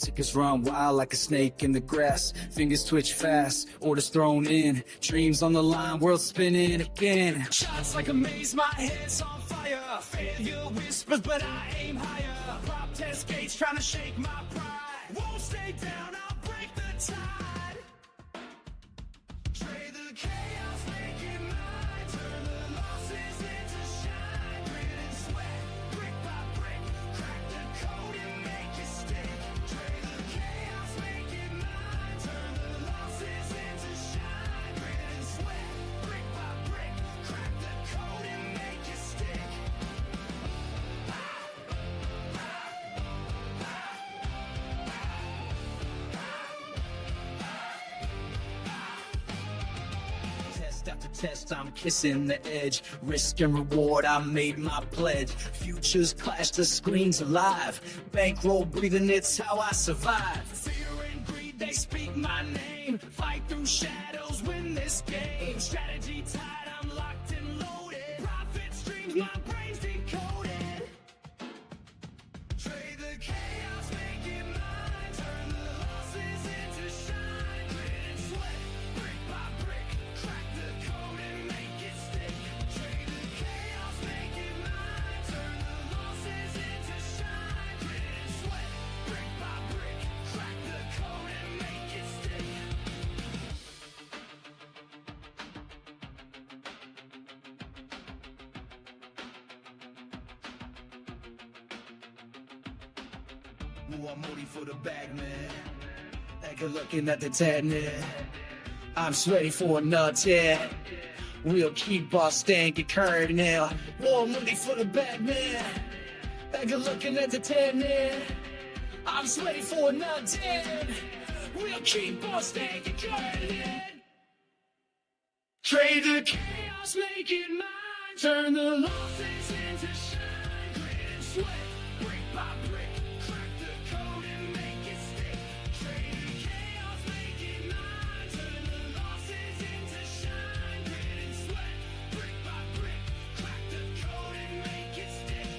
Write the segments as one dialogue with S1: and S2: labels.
S1: Tickets run wild like a snake in the grass. Fingers twitch fast, orders thrown in. Dreams on the line, world spinning again. Shots like a maze, my head's on fire. Failure whispers, but I aim higher. Prop test gates trying to shake my pride. Won't stay down, I'll break the tide. Trade the chaos, make it mine. Turn the losses into shine. Grit and sweat, brick by brick. Crack the code and make it stick. Trade the chaos, make it mine. Turn the losses into shine. Grit and sweat, brick by brick. Crack the code and make it stick. Test after test, I'm kissing the edge. Risk and reward, I made my pledge. Futures clash, the screen's alive. Bankroll breathing, it's how I survive. Fear and greed, they speak my name. Fight through shadows, win this game. Strategy tied, I'm locked and loaded. Profit streams, my brain's decoded. Trade the chaos, make it mine. Turn the losses into shine. Grit and sweat, brick by brick. Crack the code and make it stick. Trade the chaos, make it mine. Turn the losses into shine. Grit and sweat, brick by brick. Crack the code and make it stick. Ooh, I'm moody for the bag, man. Like a looking at the tad, man. I'm ready for a nut, yeah. We'll keep boss staying get current now. More money for the bag, man. Like a looking at the tad, man. I'm ready for a nut, yeah. We'll keep boss staying get current. Trade the chaos, make it mine. Turn the losses into shine. Grit and sweat, brick by brick. Crack the code and make it stick. Trade the chaos, make it mine. Turn the losses into shine. Grit and sweat, brick by brick. Crack the code and make it stick.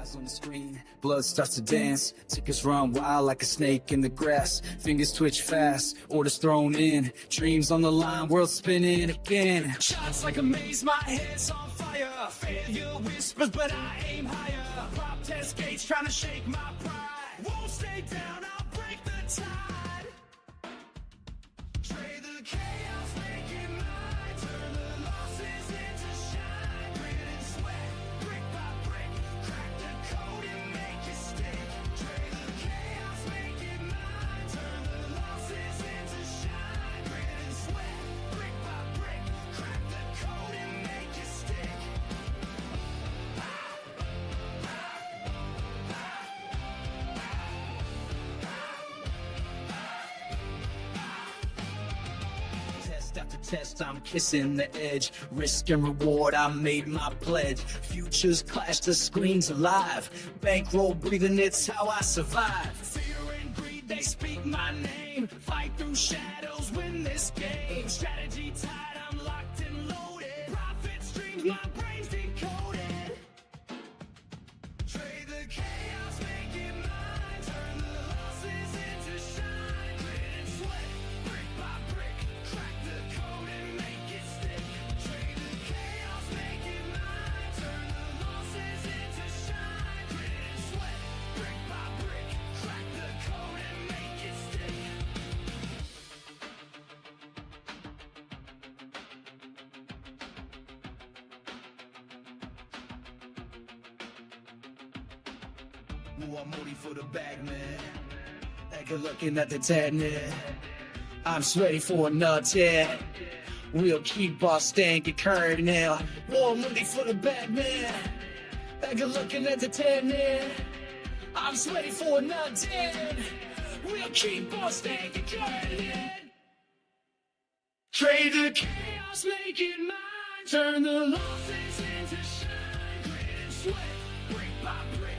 S1: Eyes on the screen, blood starts to dance. Tickets run wild like a snake in the grass. Fingers twitch fast, orders thrown in. Dreams on the line, world spinning again. Shots like a maze, my head's on fire. Failure whispers, but I aim higher. Prop test gates trying to shake my pride. Won't stay down, I'll break the tide. Trade the chaos, make it mine. Turn the losses into shine. Grit and sweat, brick by brick. Crack the code and make it stick. Trade the chaos, make it mine. Turn the losses into shine. Grit and sweat, brick by brick. Crack the code and make it stick. Test after test, I'm kissing the edge. Risk and reward, I made my pledge. Futures clash, the screen's alive. Bankroll breathing, it's how I survive. Fear and greed, they speak my name. Fight through shadows, win this game. Strategy tied, I'm locked and loaded. Profit streams, my brain's decoded. Trade the chaos, make it mine. Turn the losses into shine. Grit and sweat, brick by brick. Crack the code and make it stick. Trade the chaos, make it mine. Turn the losses into shine. Grit and sweat, brick by brick. Crack the code and make it stick. Ooh, I'm moody for the bag, man. Like a looking at the tad, man. I'm ready for a nut, yeah. We'll keep boss staying get current now. More money for the bag, man. Like a looking at the tad, man. I'm ready for a nut, yeah. We'll keep boss staying get current. Trade the chaos, make it mine. Turn the losses into shine. Grit and sweat, brick by brick.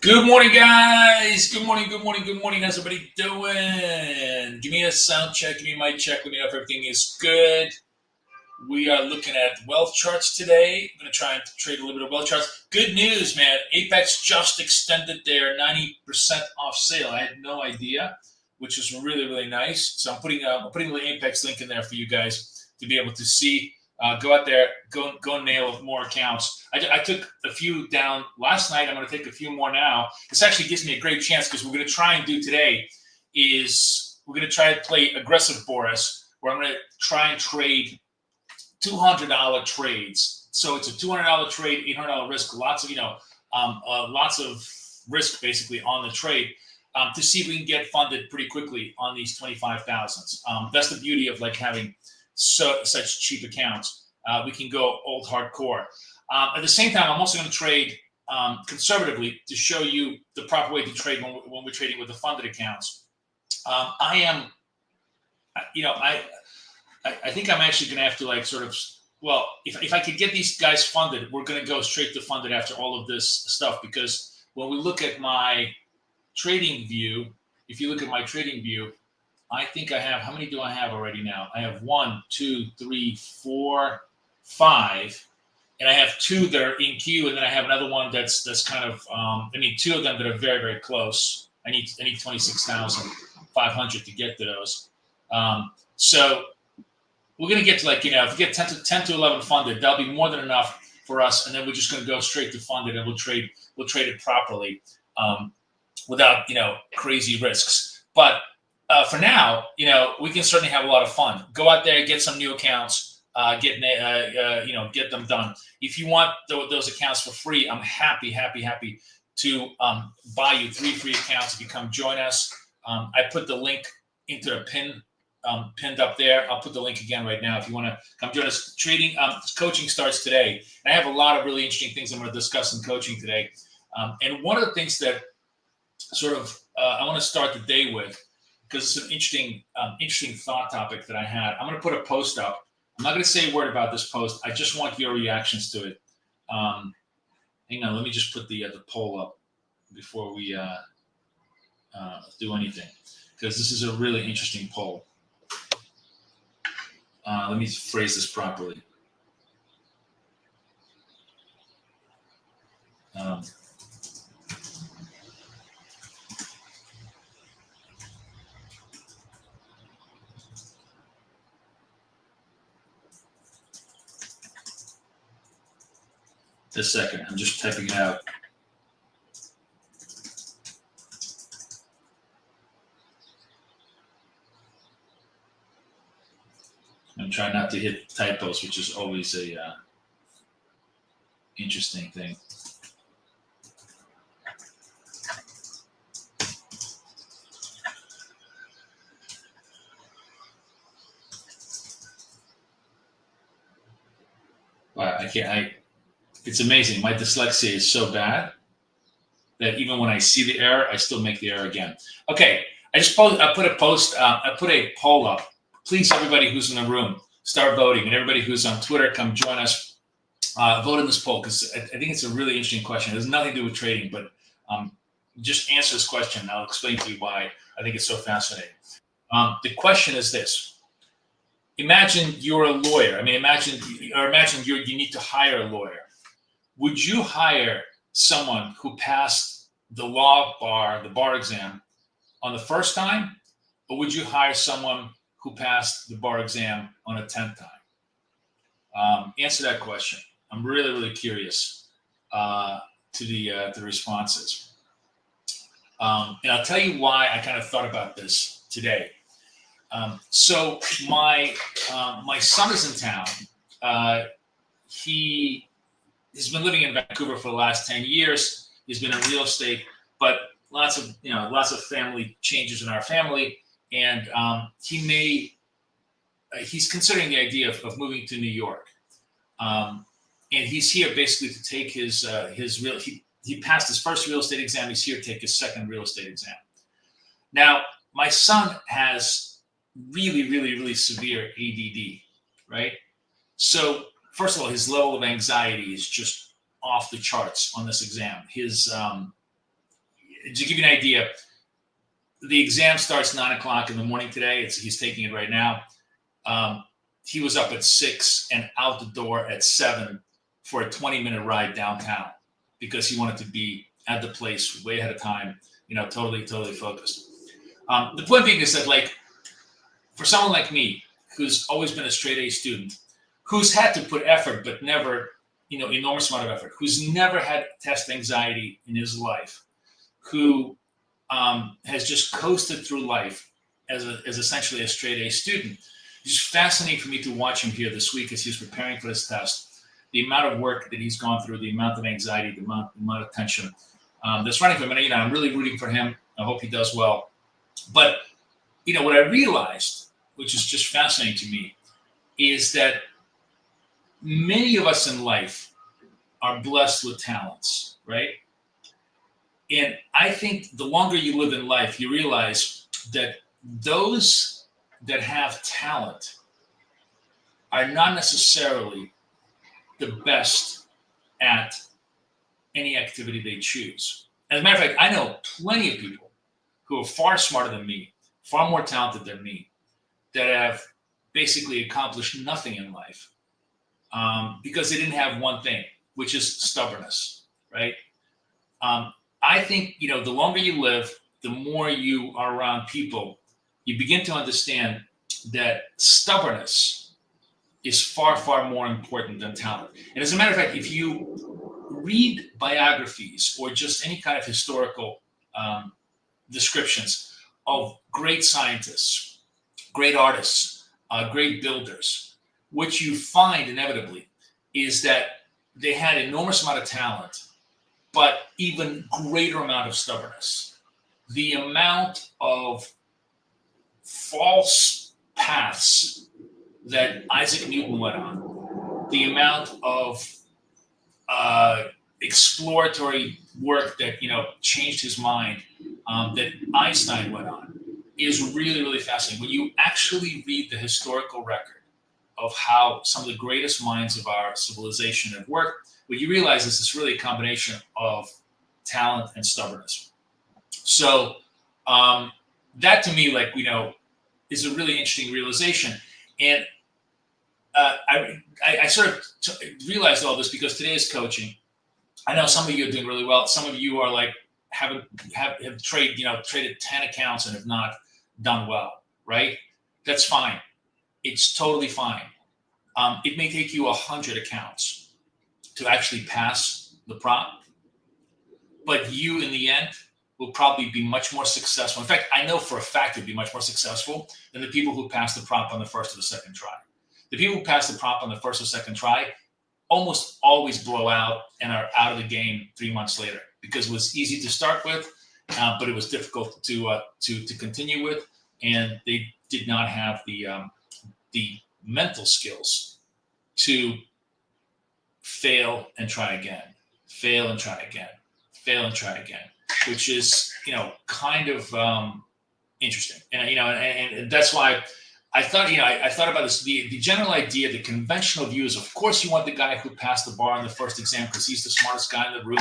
S2: Good morning, guys. Good morning, good morning, good morning. How's everybody doing? Give me a sound check. Give me my check. Let me know if everything is good. We are looking at wealth charts today. I'm going to try and trade a little bit of wealth charts. Good news, man. Apex just extended their 90% off sale. I had no idea, which was really, really nice. So I'm putting the Apex link in there for you guys to be able to see. Go out there, go nail more accounts. I took a few down last night. I'm going to take a few more now. This actually gives me a great chance because we're going to try and do today is we're going to try to play aggressive Boris, where I'm going to try and trade $200 trades. So it's a $200 trade, $800 risk, lots of risk basically on the trade to see if we can get funded pretty quickly on these 25,000s. That's the beauty of like having such cheap accounts. We can go old hardcore. At the same time, I'm also going to trade conservatively to show you the proper way to trade when we're trading with the funded accounts. I think I'm actually going to have to like sort of, well, if I could get these guys funded, we're going to go straight to funded after all of this stuff, because when we look at my trading view, if you look at my trading view, I think I have, how many do I have already now? I have 1, 2, 3, 4, 5, and I have 2 that are in queue, and then I have another one that's kind of, 2 of them that are very, very close. I need 26,500 to get to those. So we're going to get to like, if we get 10 to 11 funded, that'll be more than enough for us. And then we're just going to go straight to funded, and we'll trade it properly without, crazy risks. But for now, we can certainly have a lot of fun. Go out there, get some new accounts, get them done. If you want those accounts for free, I'm happy to buy you 3 free accounts if you come join us. I put the link into a pinned up there. I'll put the link again right now if you want to come join us. Trading coaching starts today, and I have a lot of really interesting things I'm going to discuss in coaching today. And one of the things that sort of I want to start the day with, because it's an interesting thought topic that I had. I'm going to put a post up. I'm not going to say a word about this post. I just want your reactions to it. Hang on, let me just put the poll up before we do anything, because this is a really interesting poll. Let me phrase this properly. Just a second, I'm just typing it out. I'm trying not to hit typos, which is always a interesting thing. Wow, it's amazing. My dyslexia is so bad that even when I see the error, I still make the error again. Okay, I put a poll up. Please, everybody who's in the room, start voting, and everybody who's on Twitter, come join us. Vote in this poll, because I think it's a really interesting question. It has nothing to do with trading, but just answer this question, and I'll explain to you why I think it's so fascinating. The question is this. Imagine you're a lawyer. Imagine you need to hire a lawyer. Would you hire someone who passed the bar exam on the first time, or would you hire someone who passed the bar exam on a 10th time? Answer that question. I'm really, really curious. to the responses. And I'll tell you why I kind of thought about this today. So my son is in town. He has been living in Vancouver for the last 10 years. He's been in real estate, but lots of family changes in our family, and he's considering the idea of moving to New York. And he's here basically to take his he passed his first real estate exam. He's here to take his second real estate exam. Now, my son has really, really, really severe ADD, right? So first of all, his level of anxiety is just off the charts on this exam. To give you an idea, the exam starts 9 o'clock in the morning today. He's taking it right now. He was up at 6 and out the door at 7 for a 20-minute ride downtown because he wanted to be at the place way ahead of time, totally focused. The point being is that, like, for someone like me, who's always been a straight A student, who's had to put effort, but never, enormous amount of effort, who's never had test anxiety in his life, who has just coasted through life as essentially a straight A student. It's just fascinating for me to watch him here this week as he's preparing for this test. The amount of work that he's gone through, the amount of anxiety, the amount of tension that's running for him. And I'm really rooting for him. I hope he does well. But what I realized, which is just fascinating to me, is that many of us in life are blessed with talents, right? And I think the longer you live in life, you realize that those that have talent are not necessarily the best at any activity they choose. As a matter of fact, I know plenty of people who are far smarter than me, far more talented than me, that have basically accomplished nothing in life because they didn't have one thing, which is stubbornness, right? I think, the longer you live, the more you are around people, you begin to understand that stubbornness is far, far more important than talent. And as a matter of fact, if you read biographies or just any kind of historical descriptions of great scientists, great artists, great builders, what you find inevitably is that they had enormous amount of talent, but even greater amount of stubbornness. The amount of false paths that Isaac Newton went on, the amount of exploratory work that changed his mind that Einstein went on, is really, really fascinating. When you actually read the historical record of how some of the greatest minds of our civilization have worked, what you realize is it's really a combination of talent and stubbornness. So that to me, is a really interesting realization. And I sort of realized all this because today is coaching. I know some of you are doing really well. Some of you are have traded 10 accounts and have not done well, right? That's fine. It's totally fine. It may take you 100 accounts to actually pass the prop, but you in the end will probably be much more successful. In fact, I know for a fact you'll be much more successful than the people who pass the prop on the first or the second try. The people who pass the prop on the first or second try almost always blow out and are out of the game 3 months later because it was easy to start with, but it was difficult to continue with, and they did not have the mental skills to fail and try again, fail and try again, fail and try again, which is kind of interesting, and that's why I thought I thought about this. The general idea, the conventional view is, of course, you want the guy who passed the bar on the first exam because he's the smartest guy in the room.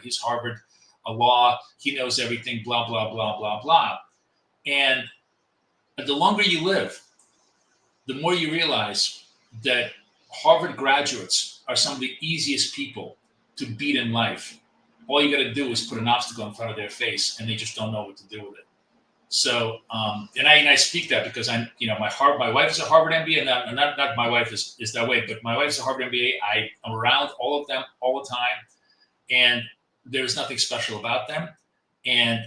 S2: He's Harvard law. He knows everything. Blah blah blah blah blah. And the longer you live, the more you realize that Harvard graduates are some of the easiest people to beat in life. All you got to do is put an obstacle in front of their face, and they just don't know what to do with it. So, and I speak that because my wife is a Harvard MBA, and not my wife is that way, but my wife is a Harvard MBA. I am around all of them all the time, and there's nothing special about them. And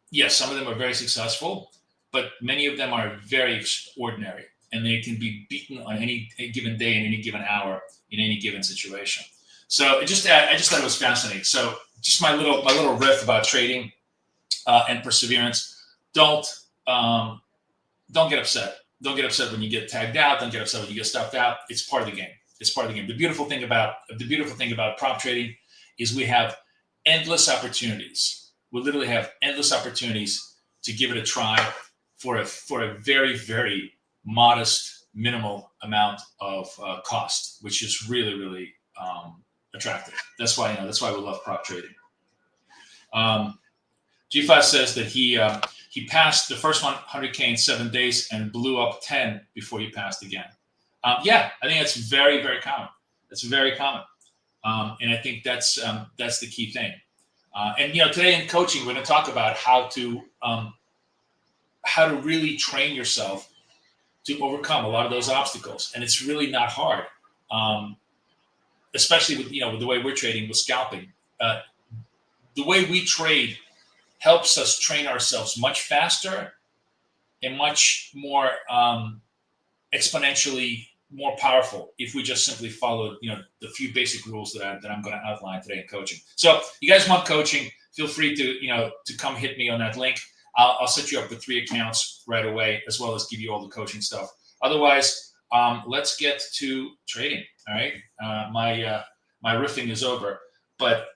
S2: yes, some of them are very successful, but many of them are very extraordinary, and they can be beaten on any given day, in any given hour, in any given situation. So I just thought it was fascinating. So just my little riff about trading and perseverance. Don't get upset. Don't get upset when you get tagged out. Don't get upset when you get stopped out. It's part of the game. It's part of the game. The beautiful thing about prop trading is we have endless opportunities. We literally have endless opportunities to give it a try for a very, very modest, minimal amount of cost, which is really, really attractive. That's why we love prop trading. G5 says that he passed the first 100K in 7 days and blew up 10 before he passed again. Yeah, I think that's very, very common. That's very common, and I think that's the key thing. And today in coaching, we're going to talk about how to really train yourself to overcome a lot of those obstacles, and it's really not hard, especially with with the way we're trading with scalping. The way we trade helps us train ourselves much faster and much more exponentially more powerful if we just simply follow the few basic rules that I'm going to outline today in coaching. So you guys want coaching, feel free to to come hit me on that link. I'll set you up with 3 accounts right away, as well as give you all the coaching stuff. Otherwise, let's get to trading. All right, my riffing is over, but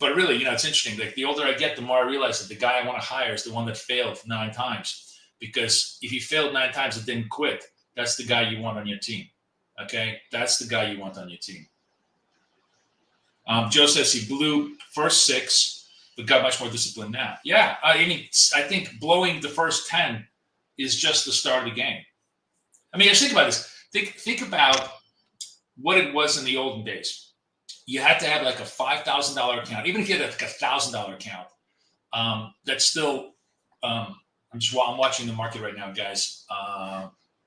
S2: really, it's interesting. Like, the older I get, the more I realize that the guy I want to hire is the one that failed 9 times. Because if he failed 9 times and didn't quit, that's the guy you want on your team. Okay, that's the guy you want on your team. Joe says he blew first 6, but got much more disciplined now. Yeah, I think blowing the first 10 is just the start of the game. I mean, just think about this. Think about what it was in the olden days. You had to have like a $5,000 account. Even if you had like a $1,000 account, that's still. I'm watching the market right now, guys,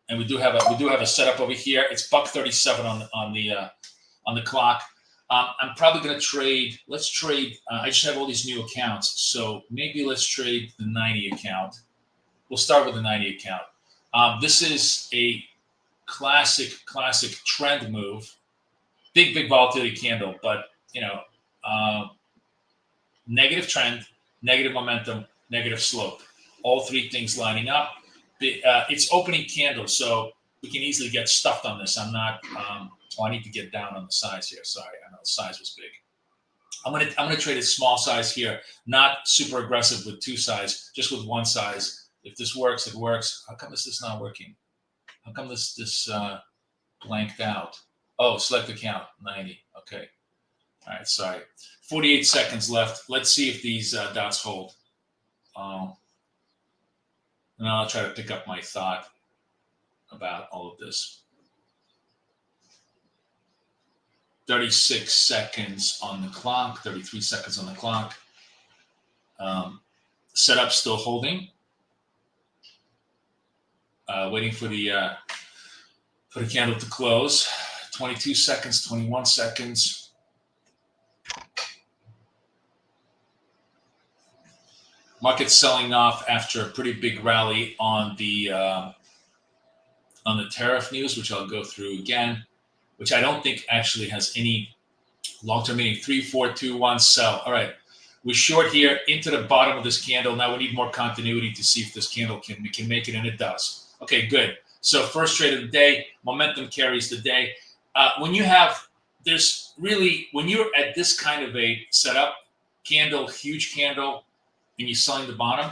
S2: and we do have a setup over here. It's $1.37 on the clock. I'm probably going to trade. Let's trade. I just have all these new accounts, so maybe let's trade the 90 account. We'll start with the 90 account. This is a classic trend move. Big volatility candle, but negative trend, negative momentum, negative slope. All 3 things lining up. It's opening candle, so we can easily get stuffed on this. I'm not. I need to get down on the size here. Sorry, I know the size was big. I'm gonna trade a small size here, not super aggressive with 2 size, just with 1 size. If this works, it works. How come this is not working? How come this blanked out? Oh, select account 90. Okay. All right. Sorry. 48 seconds left. Let's see if these dots hold. And I'll try to pick up my thought about all of this. 36 seconds on the clock, 33 seconds on the clock. Setup still holding. Waiting for the candle to close. 22 seconds, 21 seconds. Market selling off after a pretty big rally on the tariff news, which I'll go through again, which I don't think actually has any long-term meaning. 3, 4, 2, 1, sell. All right, we're short here into the bottom of this candle. Now we need more continuity to see if this candle can make it, and it does. Okay, good. So first trade of the day, momentum carries the day. When you're at this kind of a setup, candle, huge candle, and you're selling the bottom,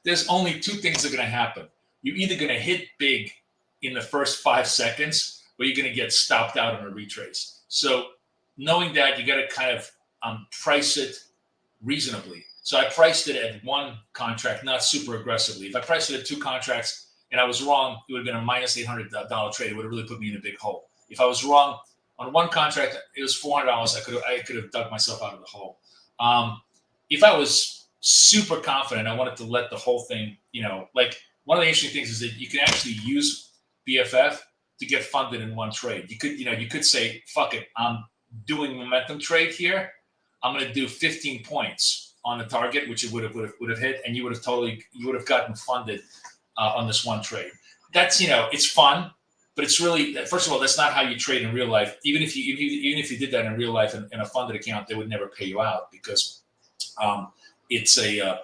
S2: there's only 2 things that are going to happen. You're either going to hit big in the first 5 seconds, or you're going to get stopped out on a retrace. So knowing that, you got to kind of price it reasonably. So I priced it at 1 contract, not super aggressively. If I priced it at 2 contracts and I was wrong, it would have been a minus $800 trade. It would have really put me in a big hole. If I was wrong on 1 contract, it was $400. I could have dug myself out of the hole. If I was super confident, I wanted to let the whole thing, like, one of the interesting things is that you can actually use BFF to get funded in 1 trade. You could say, fuck it, I'm doing momentum trade here, I'm going to do 15 points on the target, which it would have hit, and you would have gotten funded on this one trade. That's, it's fun, but it's really, first of all, that's not how you trade in real life. Even if you did that in real life in a funded account, they would never pay you out because it's a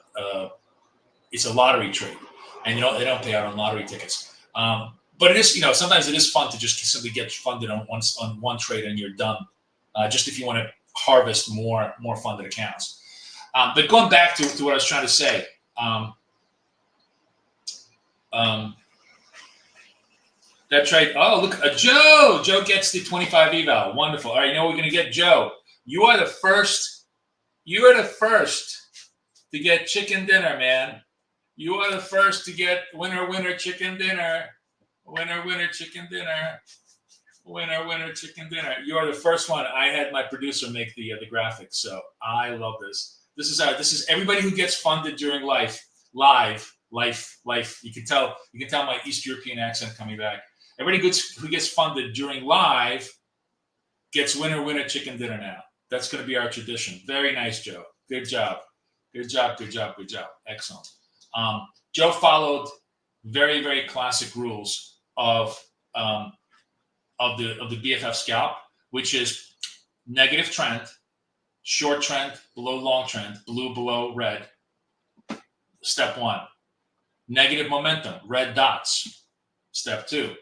S2: lottery trade, and they don't pay out on lottery tickets. But it is, sometimes it is fun to just simply get funded on one trade and you're done. Just if you want to harvest more funded accounts. But going back to what I was trying to say, that trade. Oh, look, Joe. Joe gets the 25 eval. Wonderful. All right, we're going to get Joe. You are the first. You are the first to get chicken dinner, man. You are the first to get winner chicken dinner. Winner chicken dinner. Winner chicken dinner. You are the first one. I had my producer make the graphics, so I love this. This is everybody who gets funded during life. You can tell my East European accent coming back. Everybody who gets funded during live gets winner chicken dinner now. That's going to be our tradition. Very nice, Joe. Good job. Excellent. Joe followed very, very classic rules of the BFF scalp, which is negative trend, short trend below long trend, blue below red. Step 1. Negative momentum, red dots. Step 2.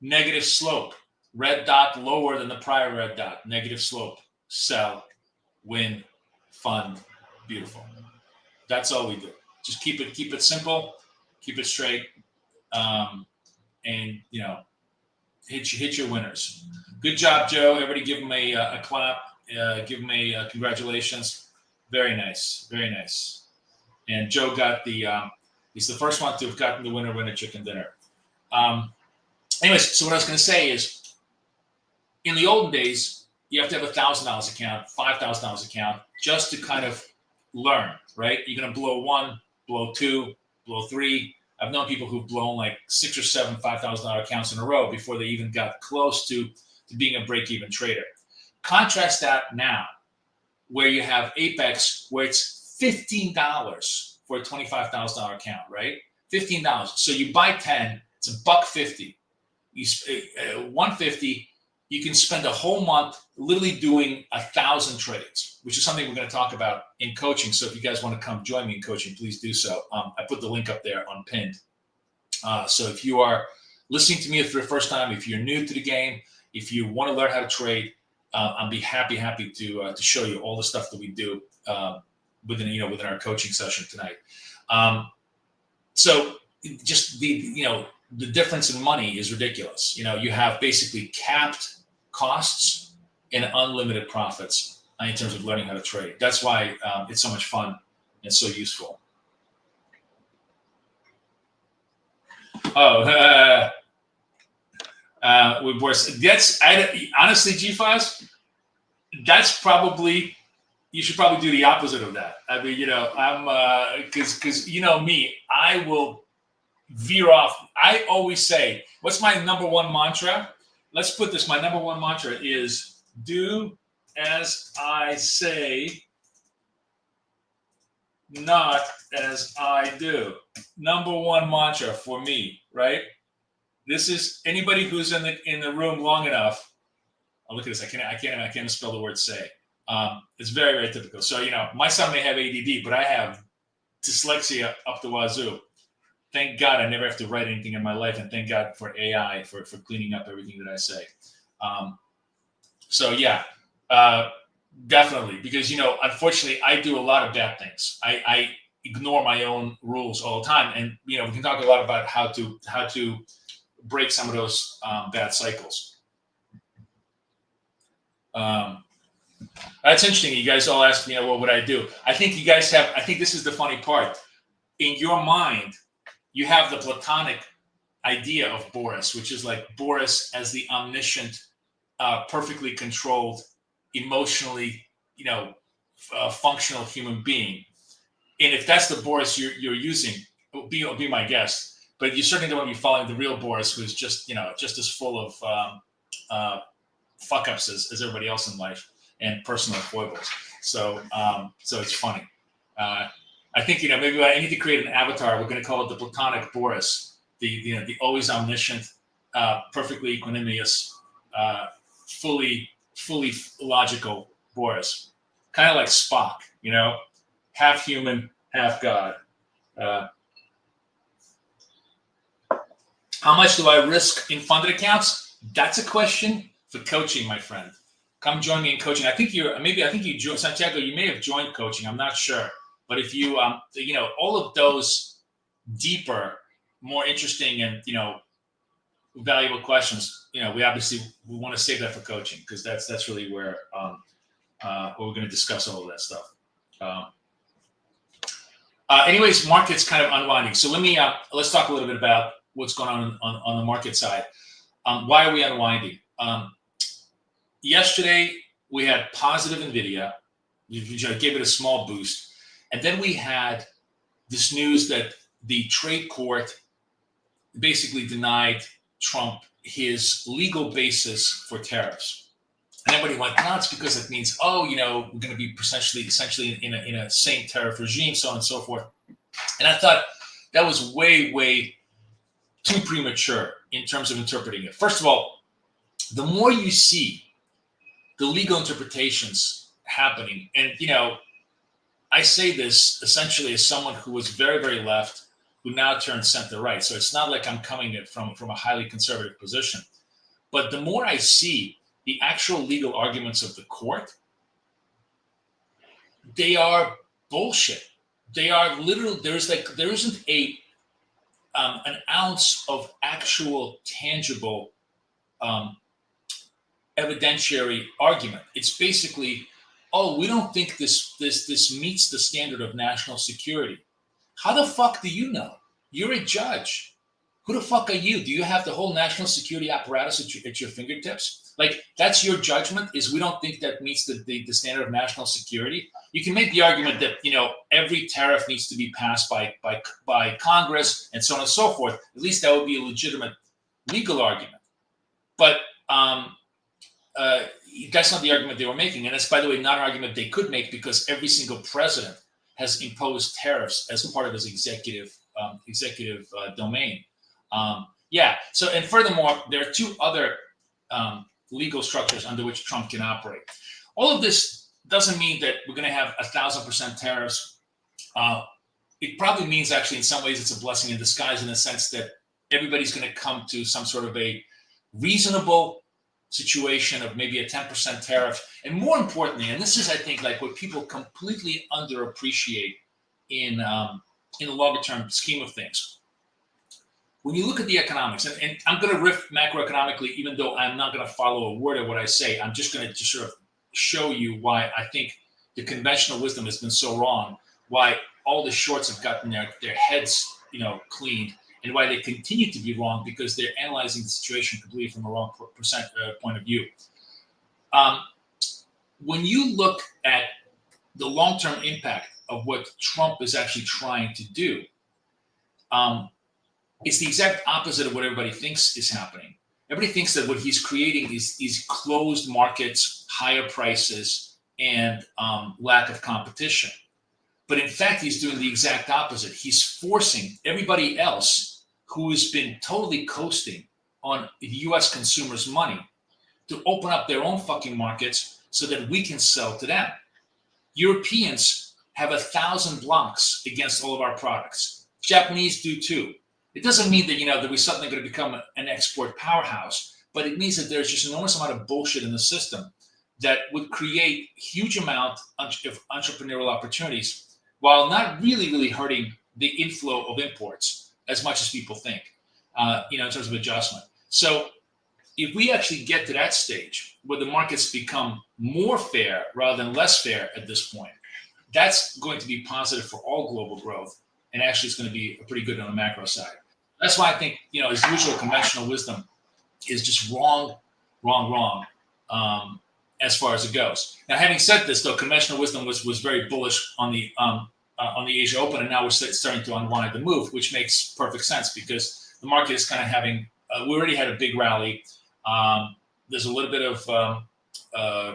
S2: Negative slope, red dot lower than the prior red dot. Negative slope, sell, win, fund, beautiful. That's all we do. Just keep it simple, keep it straight, and hit your winners. Good job, Joe. Everybody give him a clap. Give him a congratulations. Very nice. And Joe got he's the first one to have gotten the winner chicken dinner. Anyways, so what I was going to say is, in the olden days, you have to have $1,000 account, $5,000 account, just to kind of learn, right? You're going to blow 1, blow 2, blow 3. I've known people who've blown like 6 or 7 $5,000 accounts in a row before they even got close to being a break-even trader. Contrast that now, where you have Apex, where it's $15 for a $25,000 account, right? $15. So you buy 10, it's $1.50. You $150. You can spend a whole month literally doing 1,000 trades, which is something we're going to talk about in coaching. So if you guys want to come join me in coaching, please do so. I put the link up there on pinned. So if you are listening to me for the first time, if you're new to the game, if you want to learn how to trade, I'll be happy to show you all the stuff that we do within our coaching session tonight. So just the difference in money is ridiculous. You have basically capped costs and unlimited profits in terms of learning how to trade. That's why it's so much fun and so useful. With Boris, honestly, GFAS, that's probably, you should probably do the opposite of that. I mean, I'm because me, I will veer off. I always say, what's my number one mantra? Let's put this. My number one mantra is do as I say, not as I do. Number one mantra for me, right? This is anybody who's in the room long enough. Oh, look at this. I can't spell the word say. It's very, very typical. So, my son may have ADD, but I have dyslexia up the wazoo. Thank God I never have to write anything in my life, and thank God for AI for cleaning up everything that I say. Definitely, because unfortunately, I do a lot of bad things. I ignore my own rules all the time, and we can talk a lot about how to break some of those bad cycles. That's interesting. You guys all ask me, what would I do? I think you guys have. I think this is the funny part. In your mind, you have the Platonic idea of Boris, which is like Boris as the omniscient, perfectly controlled, emotionally, functional human being. And if that's the Boris you're using, be my guest. But you certainly don't want to be following the real Boris, who's just just as full of fuck ups as everybody else in life and personal foibles. So it's funny. I think maybe I need to create an avatar. We're going to call it the Platonic Boris, the always omniscient, perfectly equanimous, fully logical Boris, kind of like Spock, half human, half God. How much do I risk in funded accounts? That's a question for coaching, my friend. Come join me in coaching. I think you joined, Santiago. You may have joined coaching. I'm not sure, but if you all of those deeper, more interesting, and valuable questions, we want to save that for coaching, because that's really where we're going to discuss all of that stuff. Anyways, markets kind of unwinding. So let's talk a little bit about what's going on the market side. Why are we unwinding? Yesterday we had positive NVIDIA, which gave it a small boost, and then we had this news that the trade court basically denied Trump his legal basis for tariffs. And everybody went nuts, because it means, we're going to be essentially in a same tariff regime, so on and so forth. And I thought that was way too premature in terms of interpreting it. First of all, the more you see the legal interpretations happening, and I say this essentially as someone who was very, very left, who now turned center right. So it's not like I'm coming at from a highly conservative position. But the more I see the actual legal arguments of the court, they are bullshit. They are literal. There isn't an ounce of actual tangible evidentiary argument. It's basically, we don't think this meets the standard of national security. How the fuck do you know? You're a judge. Who the fuck are you? Do you have the whole national security apparatus at your fingertips? Like, that's your judgment, is we don't think that meets the standard of national security? You can make the argument that, every tariff needs to be passed by Congress and so on and so forth. At least that would be a legitimate legal argument. But that's not the argument they were making. And it's, by the way, not an argument they could make, because every single president has imposed tariffs as part of his executive domain. So, and furthermore, there are two other legal structures under which Trump can operate. All of this doesn't mean that we're going to have 1,000% tariffs. It probably means, actually, in some ways, it's a blessing in disguise, in the sense that everybody's going to come to some sort of a reasonable situation of maybe a 10% tariff. And more importantly, and this is, I think, like what people completely underappreciate in the longer term scheme of things. When you look at the economics, and I'm going to riff macroeconomically, even though I'm not going to follow a word of what I say, I'm just going to sort of show you why I think the conventional wisdom has been so wrong, why all the shorts have gotten their heads, cleaned, and why they continue to be wrong, because they're analyzing the situation completely from a wrong point of view. When you look at the long-term impact of what Trump is actually trying to do, it's the exact opposite of what everybody thinks is happening. Everybody thinks that what he's creating is these closed markets, higher prices, and lack of competition. But in fact, he's doing the exact opposite. He's forcing everybody else who has been totally coasting on the U.S. consumers' money to open up their own fucking markets so that we can sell to them. Europeans have 1,000 blocks against all of our products. Japanese do too. It doesn't mean that, that we're suddenly going to become an export powerhouse, but it means that there's just an enormous amount of bullshit in the system that would create huge amount of entrepreneurial opportunities, while not really hurting the inflow of imports as much as people think, in terms of adjustment. So if we actually get to that stage where the markets become more fair rather than less fair at this point, that's going to be positive for all global growth, and actually it's going to be pretty good on the macro side. That's why I think, as usual, conventional wisdom is just wrong, as far as it goes. Now, having said this, though, conventional wisdom was very bullish on the Asia Open, and now we're starting to unwind the move, which makes perfect sense, because the market is kind of having. We already had a big rally. there's a little bit of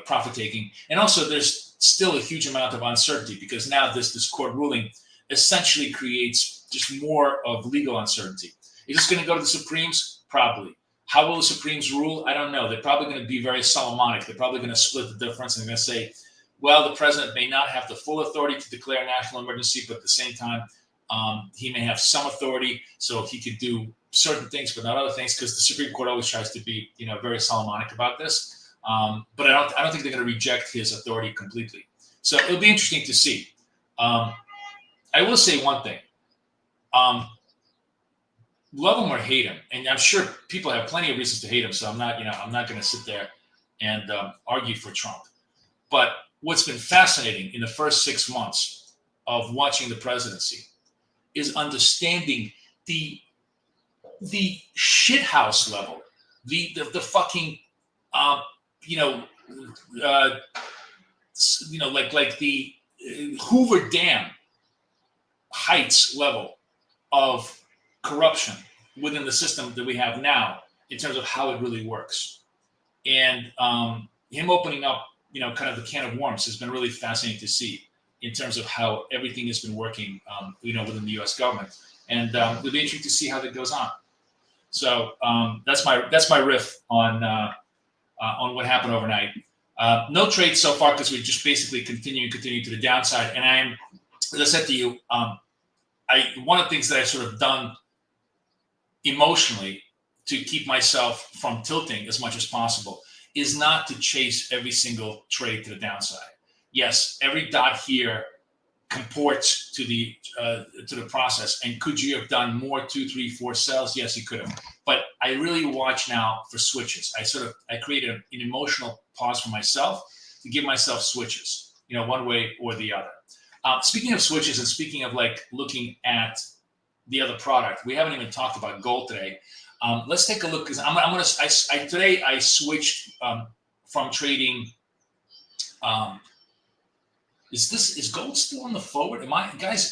S2: profit taking, and also there's still a huge amount of uncertainty because now this court ruling essentially creates just more of legal uncertainty. Is this going to go to the Supremes? Probably. How will the Supremes rule? I don't know. They're probably going to be very Solomonic. They're probably going to split the difference and they're going to say, well, the president may not have the full authority to declare a national emergency, but at the same time, he may have some authority, so he could do certain things, but not other things, because the Supreme Court always tries to be, very Solomonic about this. But I don't think they're going to reject his authority completely. So it'll be interesting to see. I will say one thing. Love him or hate him, and I'm sure people have plenty of reasons to hate him. So I'm not going to sit there and argue for Trump. But what's been fascinating in the first 6 months of watching the presidency is understanding the shithouse level, the fucking like the Hoover Dam heights level of corruption within the system that we have now in terms of how it really works. And him opening up, kind of the can of worms has been really fascinating to see in terms of how everything has been working, within the U.S. government. And it'll be interesting to see how that goes on. So that's my riff on what happened overnight. No trades so far because we're just basically continuing to the downside. And I'm, as I said to you, one of the things that I've sort of done emotionally to keep myself from tilting as much as possible is not to chase every single trade to the downside. Yes, every dot here comports to the process. And could you have done more 2, 3, 4 sells? Yes, you could have. But I really watch now for switches. I created an emotional pause for myself to give myself switches, one way or the other. Speaking of switches and speaking of looking at the other product, we haven't even talked about gold today. Let's take a look because today I switched from trading. Is gold still on the forward?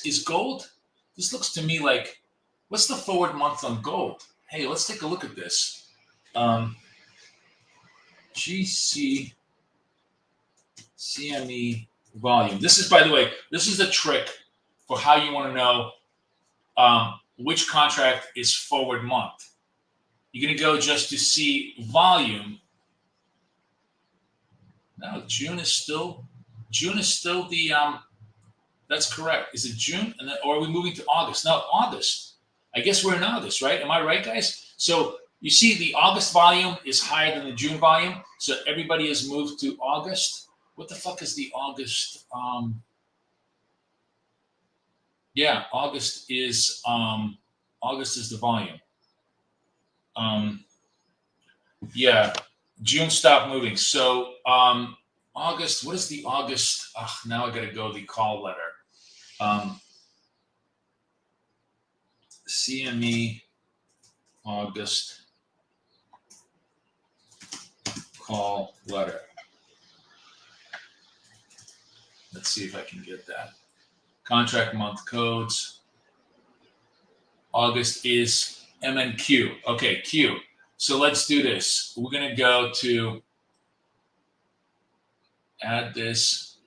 S2: Is gold? This looks to me like, what's the forward month on gold? Hey, let's take a look at this. GC CME volume. This is, by the way, the trick for how you want to know which contract is forward month. You're going to go just to see volume. No, June is still the that's correct. Is it June? Or are we moving to August? No, August. I guess we're in August, right? Am I right, guys? So you see the August volume is higher than the June volume. So everybody has moved to August. What the fuck is the August? August is the volume. June stopped moving. So August, what is the August? Now I got to go the call letter. CME August call letter. Let's see if I can get that. Contract month codes. August is MNQ. Okay, Q. So let's do this. We're going to go to add this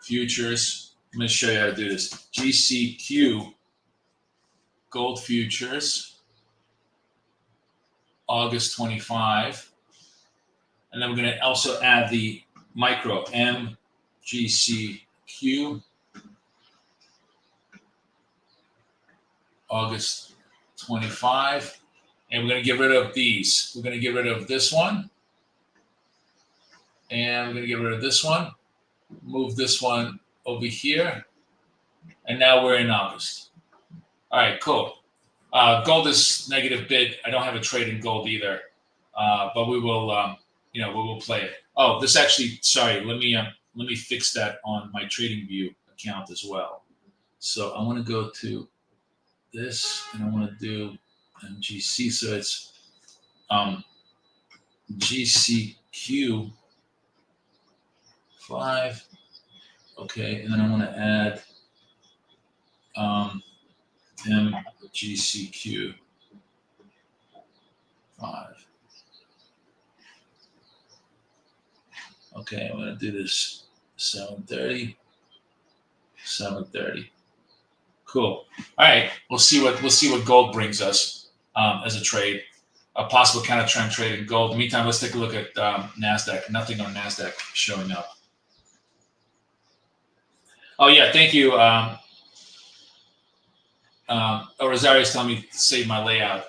S2: futures. I'm going to show you how to do this. GCQ gold futures, August 25. And then we're going to also add the micro MGCQ, August 25. And we're going to get rid of these. We're going to get rid of this one. And we're going to get rid of this one. Move this one over here. And now we're in August. All right, cool. Gold is negative bid. I don't have a trade in gold either. But we will, we will play it. Oh, this actually, sorry, let me fix that on my TradingView account as well. So I want to go to this and I want to do MGC. So it's GCQ 5. Okay, and then I want to add MGCQ 5. Okay, I'm gonna do this 7:30. 7:30. Cool. All right, we'll see what gold brings us as a trade, a possible kind of trend trade in gold. In the meantime, let's take a look at Nasdaq. Nothing on Nasdaq showing up. Oh yeah, thank you. Rosario's telling me to save my layout.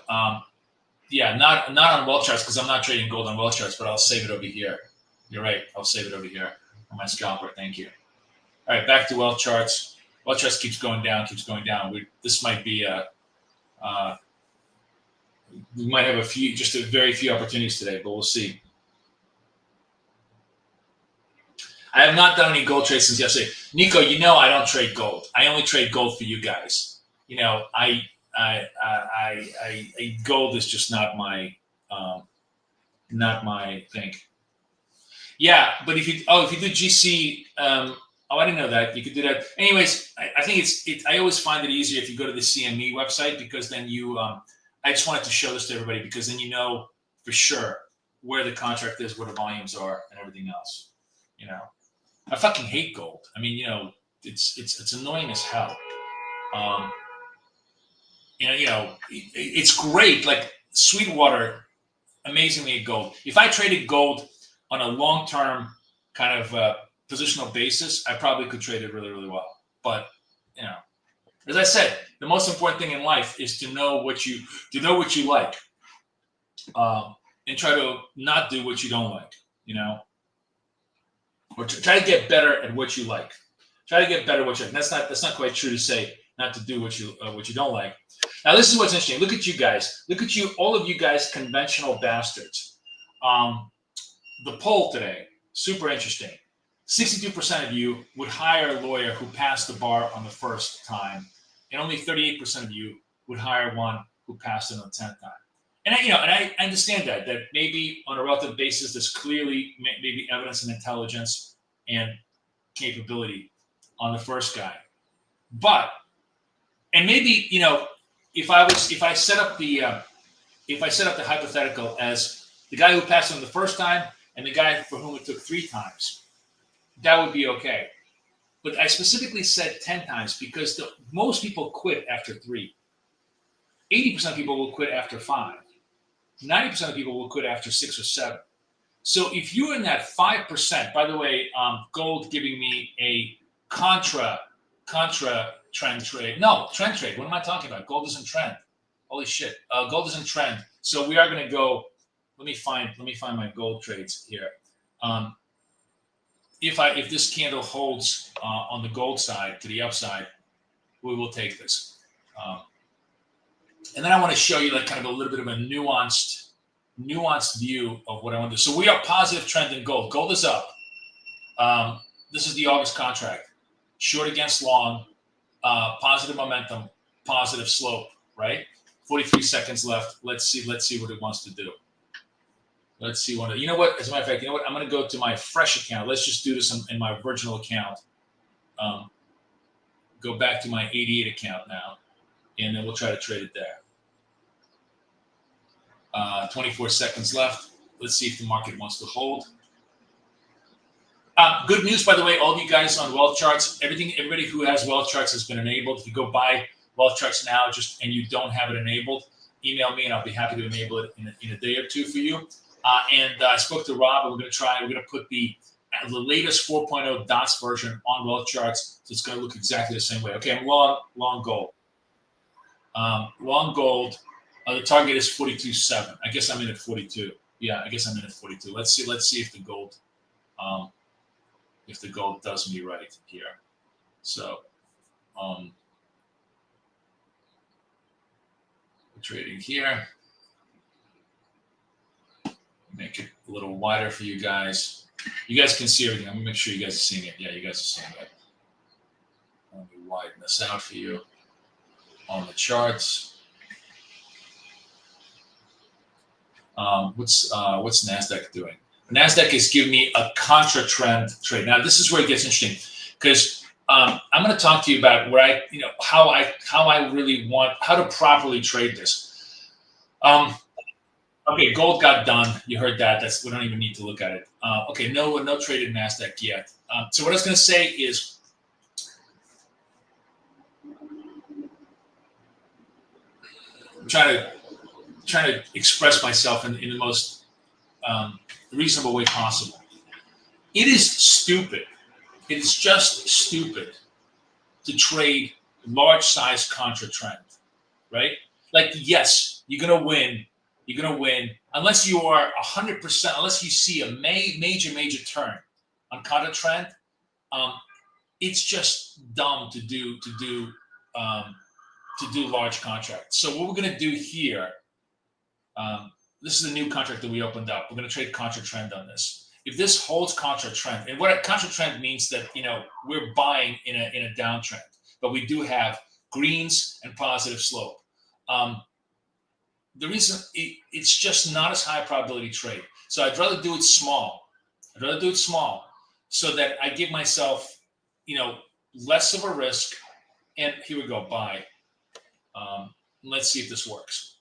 S2: Yeah, not on wealth charts because I'm not trading gold on wealth charts, but I'll save it over here. You're right. I'll save it over here on my scalper. Thank you. All right, back to wealth charts. Wealth charts keeps going down. This might be we might have just a very few opportunities today, but we'll see. I have not done any gold trades since yesterday. Nico, I don't trade gold. I only trade gold for you guys. Gold is just not my thing. Yeah, but if you do GC, I didn't know that you could do that. Anyways, I think I always find it easier if you go to the CME website because then you. I just wanted to show this to everybody because then you know for sure where the contract is, where the volumes are, and everything else. I fucking hate gold. I mean, it's annoying as hell. It's great. Like Sweetwater, amazingly at gold. If I traded gold on a long-term kind of positional basis, I probably could trade it really, really well. But as I said, the most important thing in life is to know what you like, and try to not do what you don't like. Or try to get better at what you like. Try to get better at what you like. That's not quite true to say not to do what you don't like. Now this is what's interesting. Look at you guys. Look at you, all of you guys, conventional bastards. The poll today, super interesting. 62% of you would hire a lawyer who passed the bar on the first time, and only 38% of you would hire one who passed it on the 10th time. And I understand that maybe on a relative basis, there's clearly maybe evidence and intelligence and capability on the first guy. But, and maybe, if I set up the hypothetical as the guy who passed on the first time and the guy for whom it took 3 times, that would be okay. But I specifically said 10 times because most people quit after 3. 80% of people will quit after 5. 90% of people will quit after 6 or 7. So if you're in that 5%, by the way, gold giving me a contra trend trade. No, trend trade. What am I talking about? Gold isn't trend. Holy shit. Gold isn't trend. So we are going to go. Let me find my gold trades here. If this candle holds on the gold side to the upside, we will take this. And then I want to show you like kind of a little bit of a nuanced view of what I want to do. So we are positive trend in gold. Gold is up. This is the August contract. Short against long, positive momentum, positive slope, right? 43 seconds left. Let's see what it wants to do. Let's see what, you know what, as a matter of fact, you know what, I'm going to go to my fresh account. Let's just do this in my original account. Go back to my 88 account now, and then we'll try to trade it there. 24 seconds left. Let's see if the market wants to hold. Good news, by the way, all of you guys on wealth charts, everybody who has wealth charts has been enabled. If you go buy wealth charts now, and you don't have it enabled, email me and I'll be happy to enable it in a day or two for you. And I spoke to Rob, and we're going to put the latest 4.0 dots version on wealth charts, so it's going to look exactly the same way. Okay, I'm long gold. Long gold. The target is 42.7. I guess I'm in at 42. Yeah, I guess I'm in at 42. Let's see if the gold does me right here. So we're trading here. Make it a little wider for you guys. You guys can see everything. I'm gonna make sure you guys are seeing it. Yeah, you guys are seeing it. Let me widen this out for you on the charts. What's NASDAQ doing? NASDAQ is giving me a contra trend trade. Now this is where it gets interesting because I'm going to talk to you about how I really want how to properly trade this. Okay, gold got done. You heard that. We don't even need to look at it. Okay, no traded Nasdaq yet. So what I was going to say is, I'm trying to express myself in the most reasonable way possible. It is stupid. It is just stupid to trade large size contra trend, right? Like, yes, you're gonna win. You're gonna win unless you are 100%. Unless you see a major turn on contra trend. It's just dumb to do large contracts. So what we're gonna do here. This is a new contract that we opened up. We're going to trade contra trend on this. If this holds contra trend, and what a contra trend means that we're buying in a downtrend, but we do have greens and positive slope. The reason it's just not as high a probability trade. So I'd rather do it small. So that I give myself less of a risk. And here we go. Buy. Let's see if this works.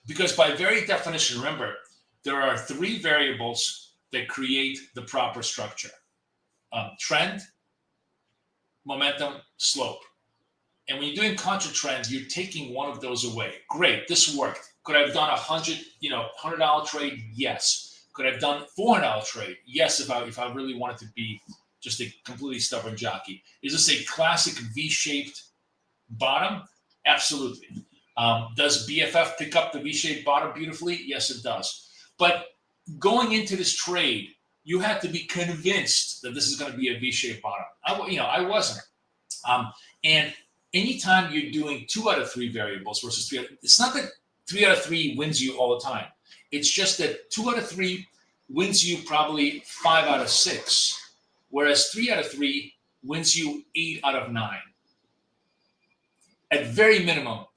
S2: Because by very definition, remember, there are three variables that create the proper structure. Trend, momentum, slope. And when you're doing contra trends, you're taking one of those away. Great, this worked. Could I have done $100 trade? Yes. Could I have done $400 trade? Yes, if I really wanted to be just a completely stubborn jockey. Is this a classic V-shaped bottom? Absolutely. Does BFF pick up the V-shaped bottom beautifully? Yes, it does. But going into this trade, you had to be convinced that this is going to be a V-shaped bottom. I wasn't. And anytime you're doing 2 out of 3 variables versus 3, it's not that 3 out of 3 wins you all the time. It's just that 2 out of 3 wins you probably 5 out of 6, whereas 3 out of 3 wins you 8 out of 9. At very minimum,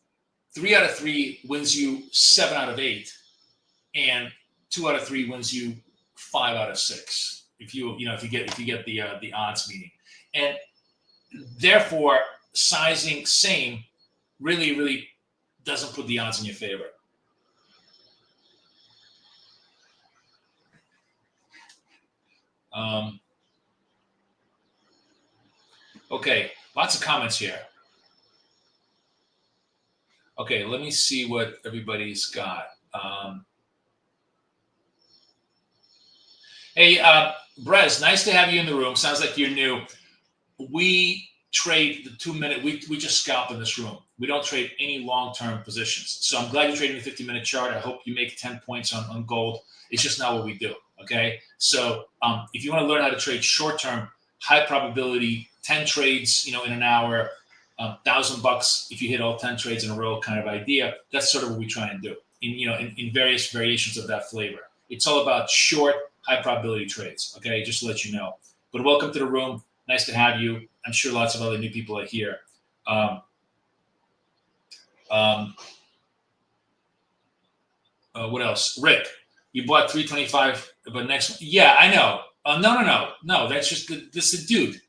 S2: 3 out of 3 wins you 7 out of 8, and 2 out of 3 wins you 5 out of 6. If you get the odds meeting, and therefore sizing same really doesn't put the odds in your favor. Okay, lots of comments here. Okay, let me see what everybody's got. Hey, Brez, nice to have you in the room. Sounds like you're new. We trade the 2-minute. We just scalp in this room. We don't trade any long-term positions. So I'm glad you're trading the 50-minute chart. I hope you make 10 points on gold. It's just not what we do. Okay, so if you want to learn how to trade short-term, high probability, 10 trades, in an hour. $1,000 if you hit all 10 trades in a row kind of idea. That's sort of what we try and do in various variations of that flavor. It's all about short, high probability trades. Okay, just to let you know. But welcome to the room. Nice to have you. I'm sure lots of other new people are here. What else? Rick, you bought 325, but next. Yeah, I know. No. That's just this is dude.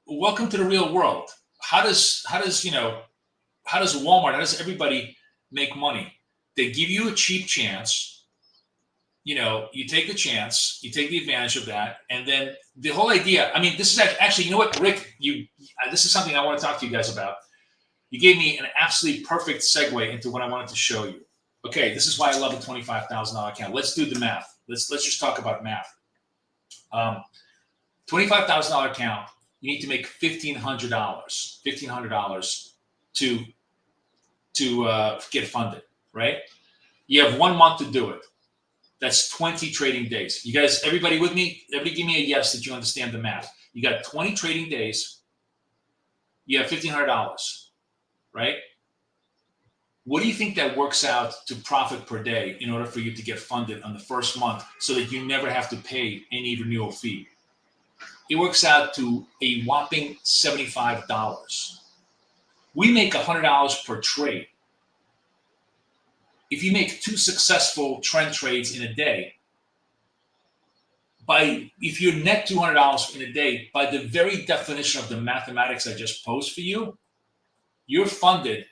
S2: Welcome to the real world. How does Walmart, how does everybody make money? They give you a cheap chance. You take the chance, you take the advantage of that, and then the whole idea. I mean, this is actually, what, Rick? This is something I want to talk to you guys about. You gave me an absolutely perfect segue into what I wanted to show you. Okay, this is why I love a $25,000 account. Let's do the math. Let's just talk about math. $25,000 account, you need to make $1,500 to get funded, right? You have 1 month to do it. That's 20 trading days. You guys, everybody with me? Everybody give me a yes that you understand the math. You got 20 trading days. You have $1,500, right? What do you think that works out to profit per day in order for you to get funded on the first month so that you never have to pay any renewal fee? It works out to a whopping $75. We make $100 per trade. If you make 2 successful trend trades in a day, if you net $200 in a day, by the very definition of the mathematics I just posed for you, you're funded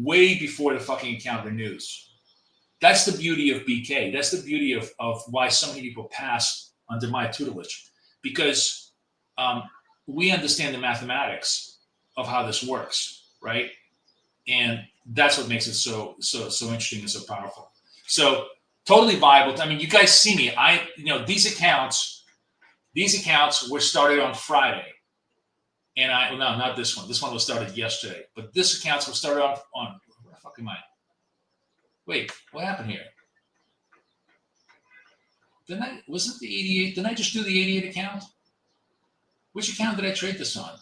S2: way before the fucking account renews. That's the beauty of BK. That's the beauty of why so many people pass under my tutelage, because we understand the mathematics of how this works, right? And that's what makes it so interesting and so powerful. So totally viable. I mean, you guys see me. These accounts were started on Friday, and no, not this one. This one was started yesterday, but this accounts were started on where the fuck am I? Wait, what happened here? Wasn't the 88? Didn't I just do the 88 account? Which account did I trade this on?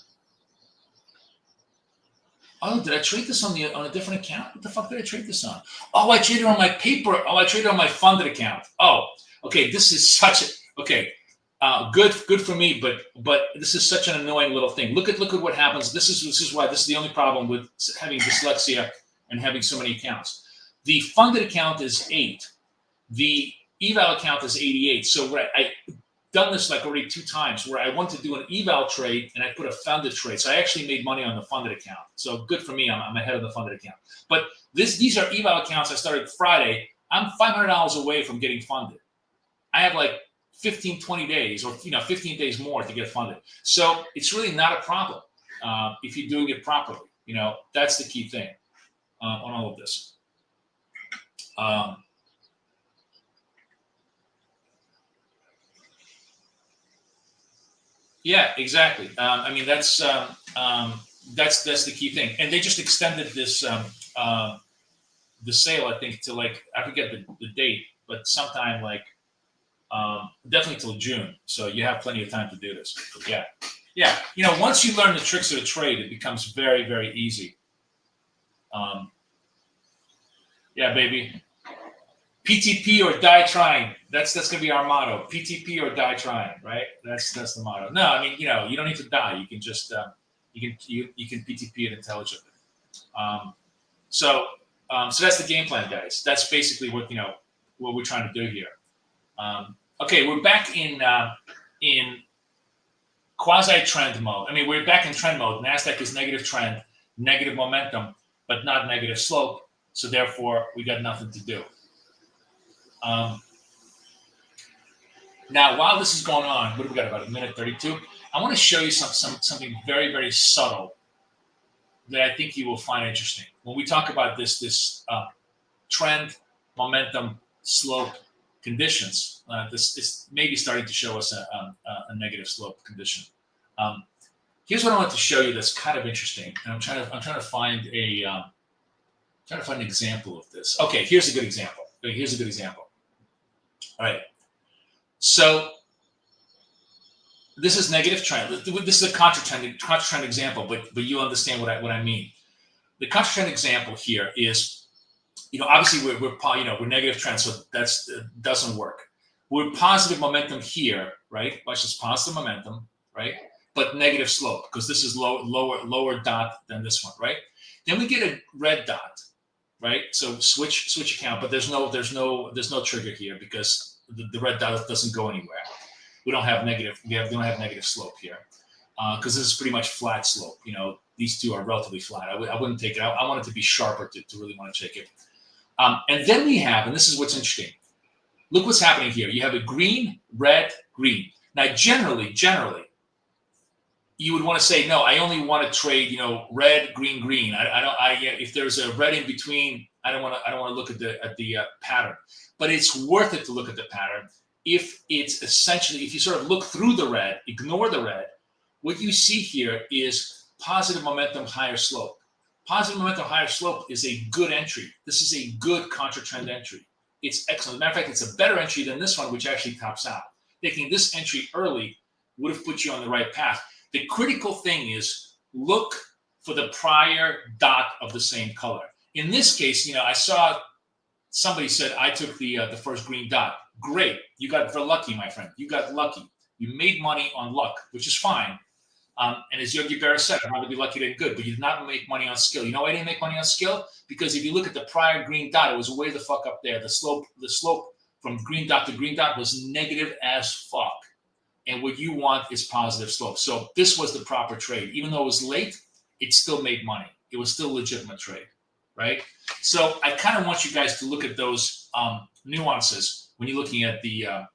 S2: Oh, did I trade this on a different account? What the fuck did I trade this on? Oh, I traded on my paper. Oh, I traded on my funded account. Oh, okay. This is good for me, but this is such an annoying little thing. Look at what happens. This is why this is the only problem with having dyslexia and having so many accounts. The funded account is 8. The eval account is 88. So I done this like already 2 times where I want to do an eval trade and I put a funded trade. So I actually made money on the funded account. So good for me. I'm ahead of the funded account. But these are eval accounts I started Friday. I'm $500 away from getting funded. I have like 15, 20 days or 15 days more to get funded. So it's really not a problem if you're doing it properly. That's the key thing on all of this. Yeah, exactly. I mean, that's the key thing. And they just extended this the sale, I think, to like, I forget the date, but sometime like definitely till June. So you have plenty of time to do this. Yeah. Once you learn the tricks of the trade, it becomes very, very easy. Yeah, baby. PTP or die trying. That's gonna be our motto. PTP or die trying, right? That's the motto. No, I mean, you don't need to die. You can just you can PTP it intelligently. So that's the game plan, guys. That's basically what we're trying to do here. Okay, we're back in quasi trend mode. I mean, we're back in trend mode. Nasdaq is negative trend, negative momentum, but not negative slope. So therefore, we got nothing to do. Now, while this is going on, what do we got, about 1:32? I want to show you something very, very subtle that I think you will find interesting. When we talk about this trend, momentum, slope conditions, this is maybe starting to show us a negative slope condition. Here's what I want to show you that's kind of interesting, and I'm trying to find an example of this. Okay, here's a good example. All right. So this is negative trend. This is a contra trend example, but you understand what I mean. The contra trend example here is, obviously we're negative trend, so that doesn't work. We're positive momentum here, right? Watch this, positive momentum, right? But negative slope, because this is lower dot than this one, right? Then we get a red dot, right? So switch account, but there's no trigger here because the red dot doesn't go anywhere. We don't have negative slope here because this is pretty much flat slope. These two are relatively flat. I wouldn't take it out. I want it to be sharper to really want to take it. And then we have, and this is what's interesting. Look what's happening here. You have a green, red, green. Now, generally, you would want to say, no, I only want to trade, red, green, green. If there's a red in between, I don't want to look at the pattern. But it's worth it to look at the pattern if it's essentially, if you sort of look through the red, ignore the red, what you see here is positive momentum, higher slope. Positive momentum, higher slope is a good entry. This is a good contra trend entry. It's excellent. As a matter of fact, it's a better entry than this one, which actually tops out. Taking this entry early would have put you on the right path. The critical thing is look for the prior dot of the same color. In this case, I saw somebody said I took the first green dot. Great, you got lucky, my friend. You got lucky. You made money on luck, which is fine. And as Yogi Berra said, I'd rather be lucky than good, but you did not make money on skill. You know why I didn't make money on skill? Because if you look at the prior green dot, it was way the fuck up there. The slope from green dot to green dot was negative as fuck. And what you want is positive slope. So this was the proper trade. Even though it was late, it still made money. It was still a legitimate trade. right? So I kind of want you guys to look at those nuances when you're looking at the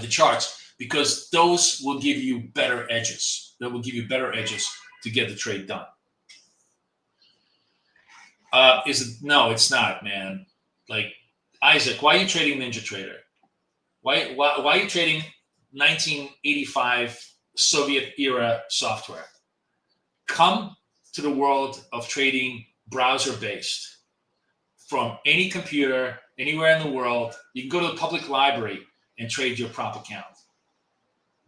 S2: charts, because those will give you better edges. That will give you better edges to get the trade done. Is it? No, it's not, man. Like, Isaac, why are you trading NinjaTrader? Why are you trading 1985 Soviet era software? Come to the world of trading browser based from any computer, anywhere in the world. You can go to the public library and trade your prop account.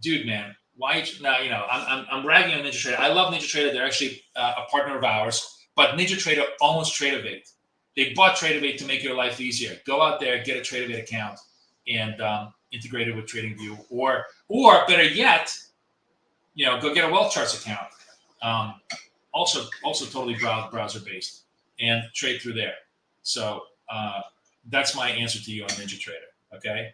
S2: Dude, man, why? Now, I'm ragging on NinjaTrader. I love NinjaTrader. They're actually a partner of ours, but NinjaTrader owns Tradeovate. They bought Tradeovate to make your life easier. Go out there, get a Tradeovate account, and integrate it with TradingView, or better yet, go get a Wealth Charts account. Also totally browser based, and trade through there. So that's my answer to you on NinjaTrader. Okay.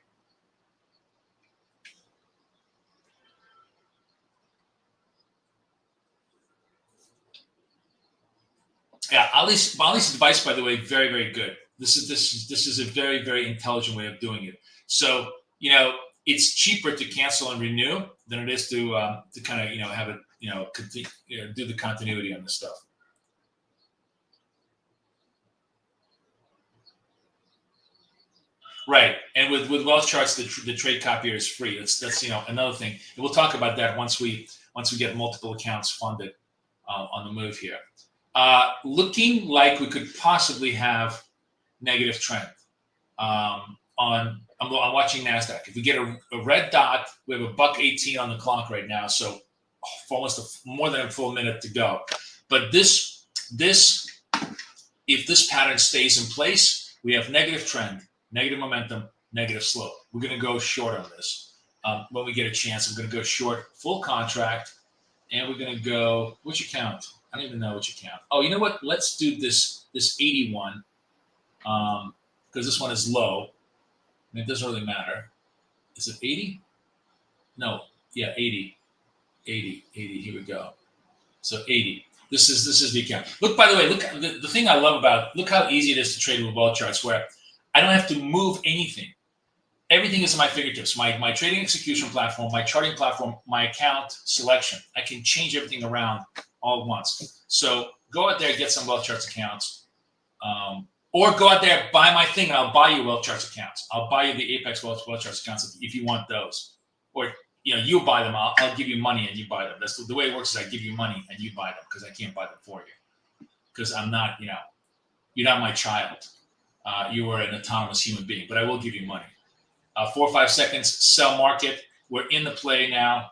S2: Yeah, Ali's advice, by the way, very, very good. This is a very, very intelligent way of doing it. So it's cheaper to cancel and renew than it is to kind of have it do the continuity on this stuff. Right, and with Wealth Charts, the trade copier is free. That's another thing, and we'll talk about that once we get multiple accounts funded on the move here. Looking like we could possibly have negative trend I'm watching NASDAQ. If we get a red dot, we have $1.18 on the clock right now, so for almost more than a full minute to go. But this if this pattern stays in place, we have negative trend, negative momentum, negative slope. We're going to go short on this. When we get a chance, I'm going to go short full contract, and we're going to go, which account? I don't even know which account. Oh, you know what? Let's do this 81, because this one is low. And it doesn't really matter. Is it 80? No. Yeah, 80. 80. Here we go. So 80. This is the account. Look, by the way, look, the thing I love look how easy it is to trade with Wealth Charts, where I don't have to move anything. Everything is at my fingertips. My trading execution platform, my charting platform, my account selection. I can change everything around all at once. So go out there, get some Wealth Charts accounts, or go out there, buy my thing, and I'll buy you Wealth Charts accounts. I'll buy you the Apex Wealth Charts accounts if you want those. Or you buy them. I'll give you money and you buy them. That's the way it works. Is I give you money and you buy them, because I can't buy them for you, because I'm not you're not my child. You are an autonomous human being, but I will give you money. 4 or 5 seconds, sell market. We're in the play now.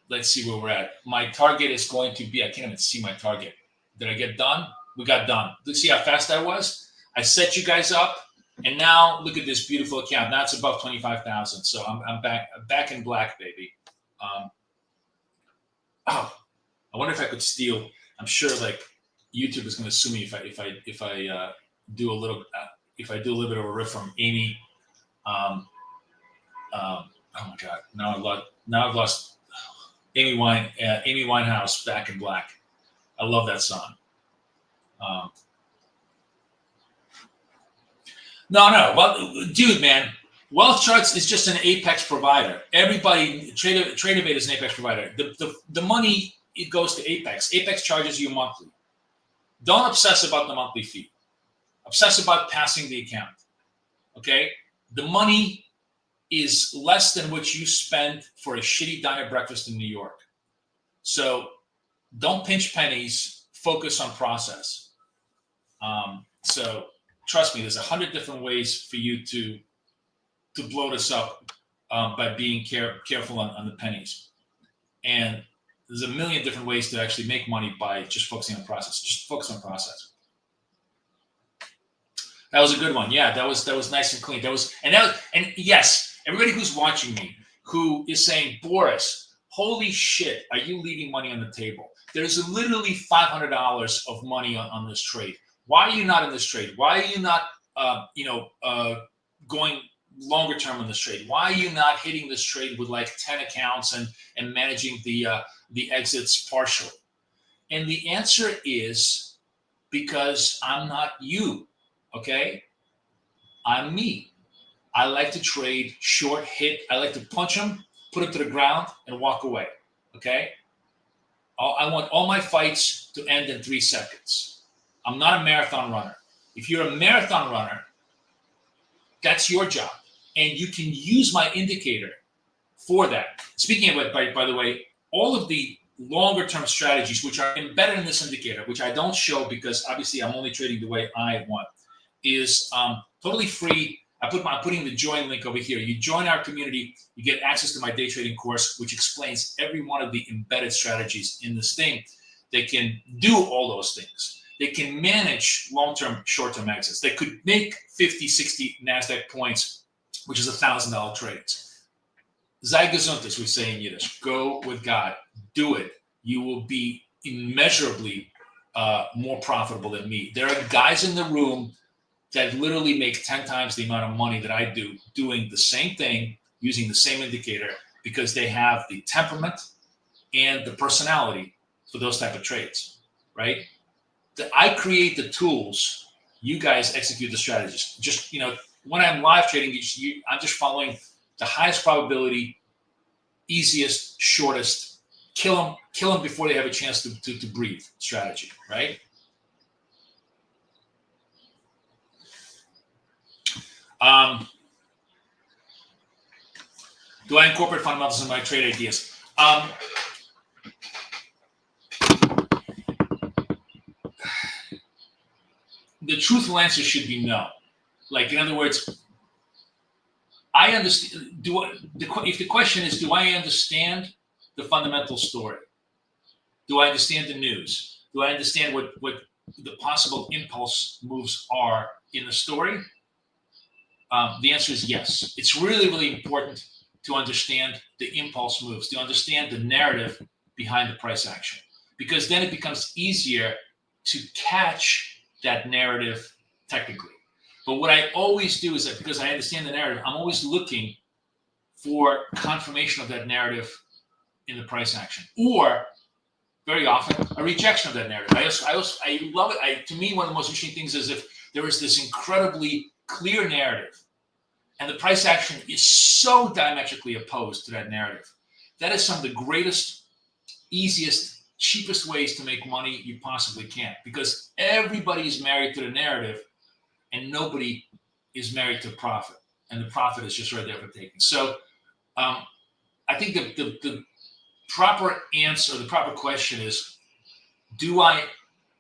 S2: Let's see where we're at. My target is going to be, I can't even see my target. Did I get done? We got done. Let's see how fast I was. I set you guys up, and now look at this beautiful account. Now it's above 25,000. So I'm back in black, baby. I wonder if I could steal. I'm sure YouTube is going to sue me if I do a little bit of a riff from Amy. Oh my God! Now I've lost Amy Winehouse, Back in Black. I love that song. No. Well, dude, man, Wealth Charts is just an Apex provider. Everybody, Tradeovate is an Apex provider. The money, it goes to Apex. Apex charges you monthly. Don't obsess about the monthly fee. Obsess about passing the account. Okay? The money is less than what you spend for a shitty diner breakfast in New York. So don't pinch pennies. Focus on process. So trust me, there's 100 different ways for you to blow this up by being careful on the pennies. And there's a million different ways to actually make money by just focusing on process. Just focus on process. That was a good one. Yeah, that was nice and clean. And yes, everybody who's watching me who is saying, Boris, holy shit, are you leaving money on the table? There's literally $500 of money on this trade. Why are you not in this trade? Why are you not going longer term on this trade? Why are you not hitting this trade with like 10 accounts and managing the exits partially? And the answer is because I'm not you, okay? I'm me. I like to trade short hit. I like to punch them, put it to the ground, and walk away, okay? I want all my fights to end in 3 seconds. I'm not a marathon runner. If you're a marathon runner, that's your job. And you can use my indicator for that. Speaking of it, by the way, all of the longer term strategies which are embedded in this indicator, which I don't show because obviously I'm only trading the way I want, is totally free. I'm putting the join link over here. You join our community, you get access to my day trading course, which explains every one of the embedded strategies in this thing. They can do all those things. They can manage long-term, short-term exits. They could make 50, 60 NASDAQ points, which is $1,000 trades. Sei gesund, as we say in Yiddish. Go with God. Do it. You will be immeasurably more profitable than me. There are guys in the room that literally make 10 times the amount of money that I do doing the same thing, using the same indicator, because they have the temperament and the personality for those type of trades, right? I create the tools, you guys execute the strategies. Just, when I'm live trading, I'm just following the highest probability, easiest, shortest, kill them before they have a chance to breathe strategy, right? Do I incorporate fundamentals in my trade ideas? The truthful answer should be no. Like, in other words, I understand. If the question is, do I understand the fundamental story? Do I understand the news? Do I understand what the possible impulse moves are in the story? The answer is yes. It's really, really important to understand the impulse moves, to understand the narrative behind the price action, because then it becomes easier to catch that narrative technically. But what I always do is that, because I understand the narrative, I'm always looking for confirmation of that narrative in the price action, or very often a rejection of that narrative. I love it. To me, one of the most interesting things is if there is this incredibly clear narrative and the price action is so diametrically opposed to that narrative. That is some of the greatest, easiest, cheapest ways to make money you possibly can, because everybody is married to the narrative and nobody is married to profit, and the profit is just right there for taking. So I think the proper answer, the proper question is, do I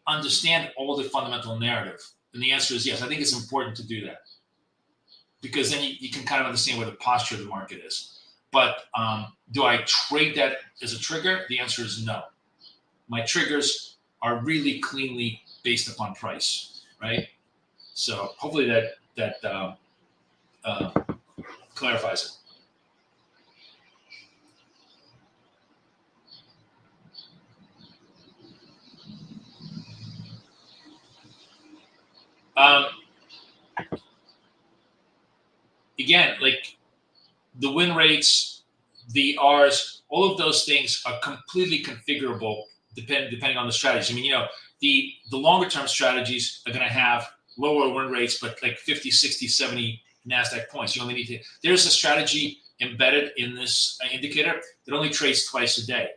S2: understand all the fundamental narrative? And the answer is yes. I think it's important to do that, because then you can kind of understand where the posture of the market is. But do I trade that as a trigger? The answer is no. My triggers are really cleanly based upon price, right? So hopefully that clarifies it. Again, like the win rates, the R's, all of those things are completely configurable depending on the strategy. I mean, the longer term strategies are going to have lower win rates, but like 50, 60, 70 NASDAQ points. You only need to, there's a strategy embedded in this indicator that only trades twice a day.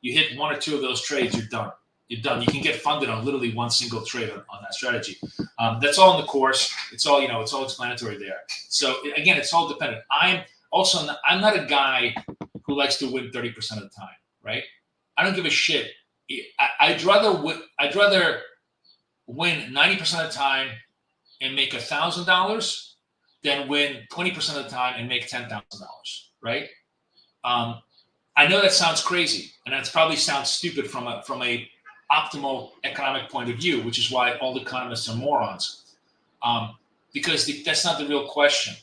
S2: You hit 1 or 2 of those trades, you're done. You're done. You can get funded on literally one single trade on that strategy. That's all in the course. It's all, it's all explanatory there. So again, it's all dependent. I'm not a guy who likes to win 30% of the time, right? I don't give a shit. I'd rather win 90% of the time and make $1,000 than win 20% of the time and make $10,000, right? I know that sounds crazy, and that probably sounds stupid from a optimal economic point of view, which is why all economists are morons, because that's not the real question.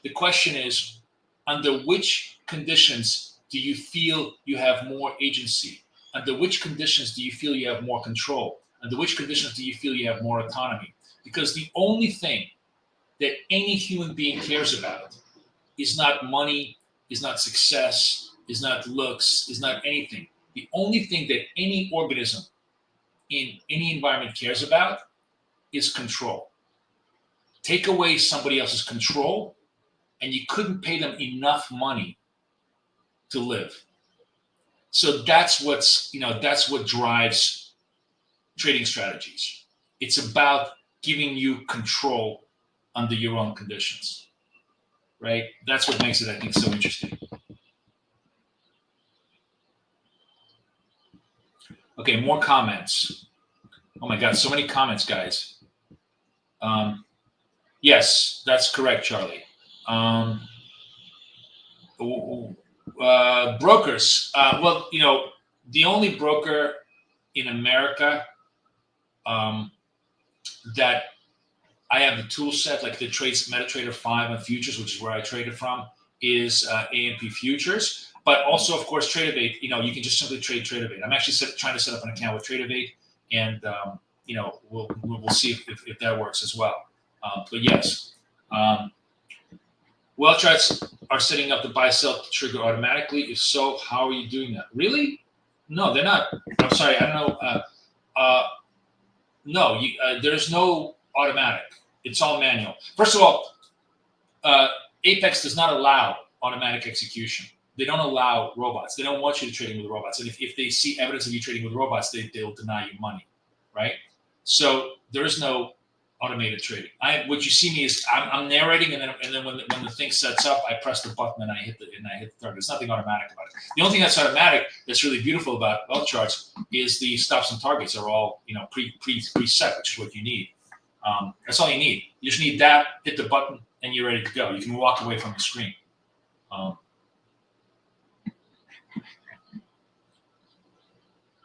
S2: The question is, under which conditions do you feel you have more agency? Under which conditions do you feel you have more control? Under which conditions do you feel you have more autonomy? Because the only thing that any human being cares about is not money, is not success, is not looks, is not anything. The only thing that any organism in any environment cares about is control. Take away somebody else's control, and you couldn't pay them enough money to live. So that's that's what drives trading strategies. It's about giving you control under your own conditions, right? That's what makes it, I think, so interesting. Okay, more comments. Oh my God, so many comments, guys. Yes, that's correct, Charlie. Brokers. Well, the only broker in America that I have the tool set, like the trades MetaTrader 5 on futures, which is where I traded from, is A&P futures. But also, of course, Tradeovate. You can just simply trade Tradeovate. I'm actually trying to set up an account with Tradeovate, and we'll see if that works as well. But yes, well charts are setting up the buy-sell trigger automatically. If so, how are you doing that? Really? No, they're not. I'm sorry. I don't know. No, there's no automatic. It's all manual. First of all, Apex does not allow automatic execution. They don't allow robots. They don't want you to trading with robots. And if they see evidence of you trading with robots, they'll deny you money, right? So there is no automated trading. What you see me is I'm narrating, and then when the thing sets up, I press the button and I hit the target. There's nothing automatic about it. The only thing that's automatic that's really beautiful about wealth charts is the stops and targets are all preset, which is what you need. That's all you need. You just need that, hit the button, and you're ready to go. You can walk away from the screen.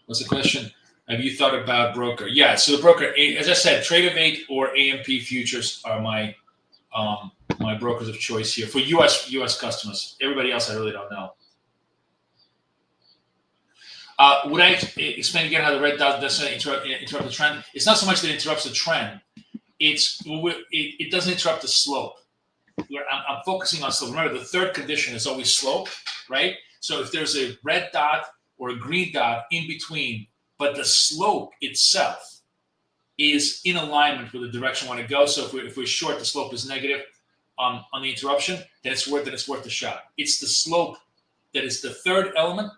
S2: What's the question? Have you thought about broker? Yeah, so the broker, as I said, Tradeovate or A&P futures are my my brokers of choice here for US customers. Everybody else, I really don't know. Would I explain again how the red dot doesn't interrupt the trend? It's not so much that it interrupts the trend. It doesn't interrupt the slope. I'm focusing on slope. Remember, the third condition is always slope, right? So if there's a red dot or a green dot in between, but the slope itself is in alignment with the direction we want to go. So if we're short, the slope is negative on the interruption, then it's worth the shot. It's the slope that is the third element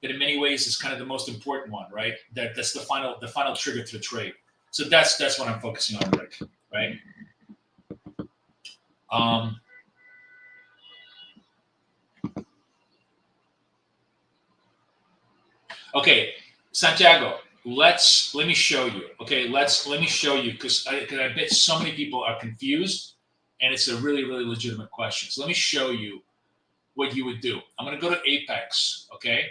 S2: that in many ways is kind of the most important one, right? That's the final trigger to the trade. So that's what I'm focusing on, Rick, right? Okay, Santiago, let me show you. Okay, let me show you because I bet so many people are confused, and it's a really, really legitimate question. So let me show you what you would do. I'm going to go to Apex. Okay,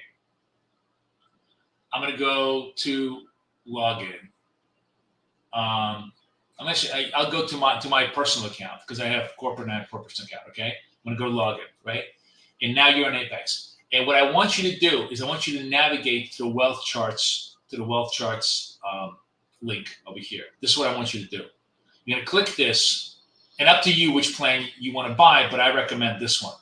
S2: I'm going to go to login. I'll go to my personal account because I have corporate and I have corporate account. Okay, I'm going to go to login, right? And now you're in Apex. And what I want you to do is I want you to navigate to the wealth charts link over here. This is what I want you to do. You're going to click this, and up to you which plan you want to buy, but I recommend this one.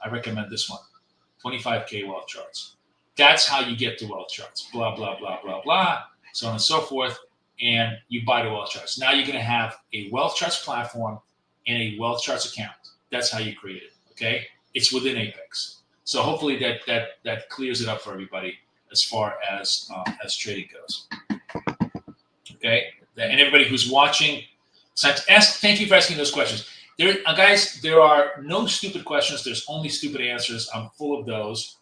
S2: 25K wealth charts. That's how you get to wealth charts. Blah, blah, blah, blah, blah, so on and so forth. And you buy the wealth charts. Now you're going to have a wealth charts platform and a wealth charts account. That's how you create it, okay? It's within Apex. So hopefully that clears it up for everybody as far as trading goes. Okay, and everybody who's watching, thank you for asking those questions. Guys, there are no stupid questions. There's only stupid answers. I'm full of those.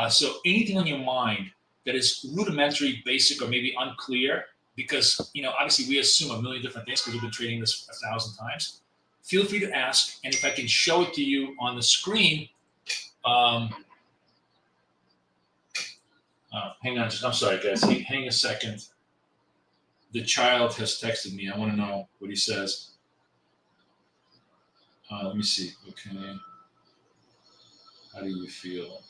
S2: So anything on your mind that is rudimentary, basic, or maybe unclear, because obviously we assume a million different things because we've been trading this 1,000 times. Feel free to ask, and if I can show it to you on the screen. Hang on, I'm sorry, guys. Hang a second. The child has texted me. I want to know what he says. Let me see. Okay. How do you feel?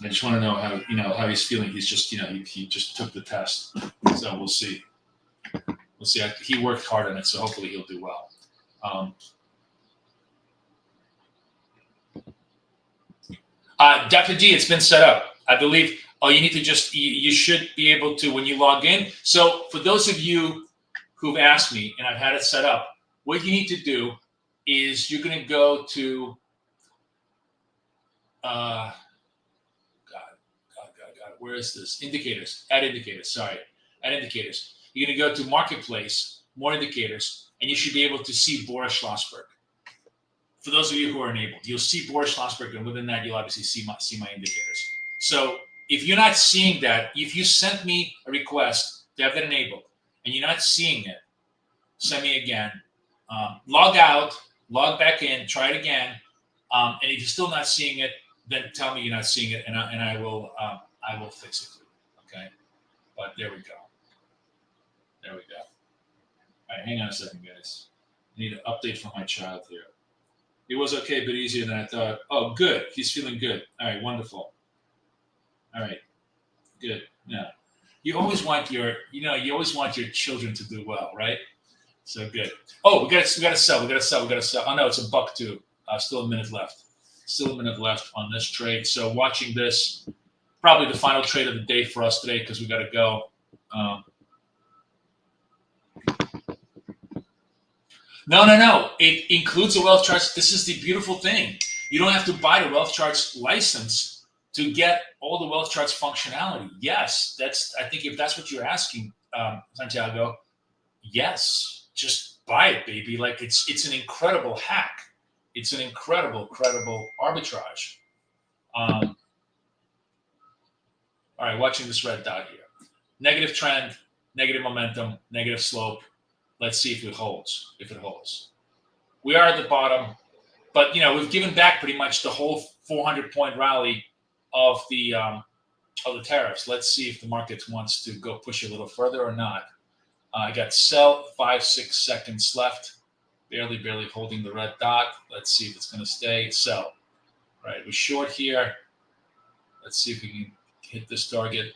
S2: I just want to know how he's feeling. He's just he just took the test, so we'll see. We'll see. He worked hard on it, so hopefully he'll do well. Dr. G, it's been set up. I believe you need to just, you should be able to when you log in. So for those of you who've asked me, and I've had it set up, what you need to do is you're going to go to, God, where is this? Indicators, add indicators, sorry, add indicators. You're going to go to Marketplace, more indicators, and you should be able to see Boris Schlossberg. For those of you who are enabled, you'll see Boris Schlossberg, and within that, you'll obviously see my indicators. So if you're not seeing that, if you sent me a request to have that enabled, and you're not seeing it, send me again. Log out, log back in, try it again, and if you're still not seeing it, then tell me you're not seeing it, and I will fix it for you. Okay, but there we go. There we go. All right, hang on a second, guys. I need an update from my child here. It was okay, but easier than I thought. Oh, good. He's feeling good. All right, wonderful. All right, good. Yeah, you always want your children to do well, right? So good. Oh, we gotta sell. Oh no, it's $1.02. Still a minute left. Still a minute left on this trade. So watching this, probably the final trade of the day for us today because we got to go. No. It includes a wealth charts. This is the beautiful thing. You don't have to buy the wealth charts license to get all the wealth charts functionality. Yes, I think if that's what you're asking, Santiago, yes, just buy it, baby. Like it's an incredible hack. It's an incredible arbitrage. All right, watching this red dot here. Negative trend, negative momentum, negative slope. Let's see if it holds. We are at the bottom, but we've given back pretty much the whole 400-point rally of the tariffs. Let's see if the market wants to go push a little further or not. I got sell, 5-6 seconds left. Barely holding the red dot. Let's see if it's going to stay. Sell. All right, we're short here. Let's see if we can hit this target.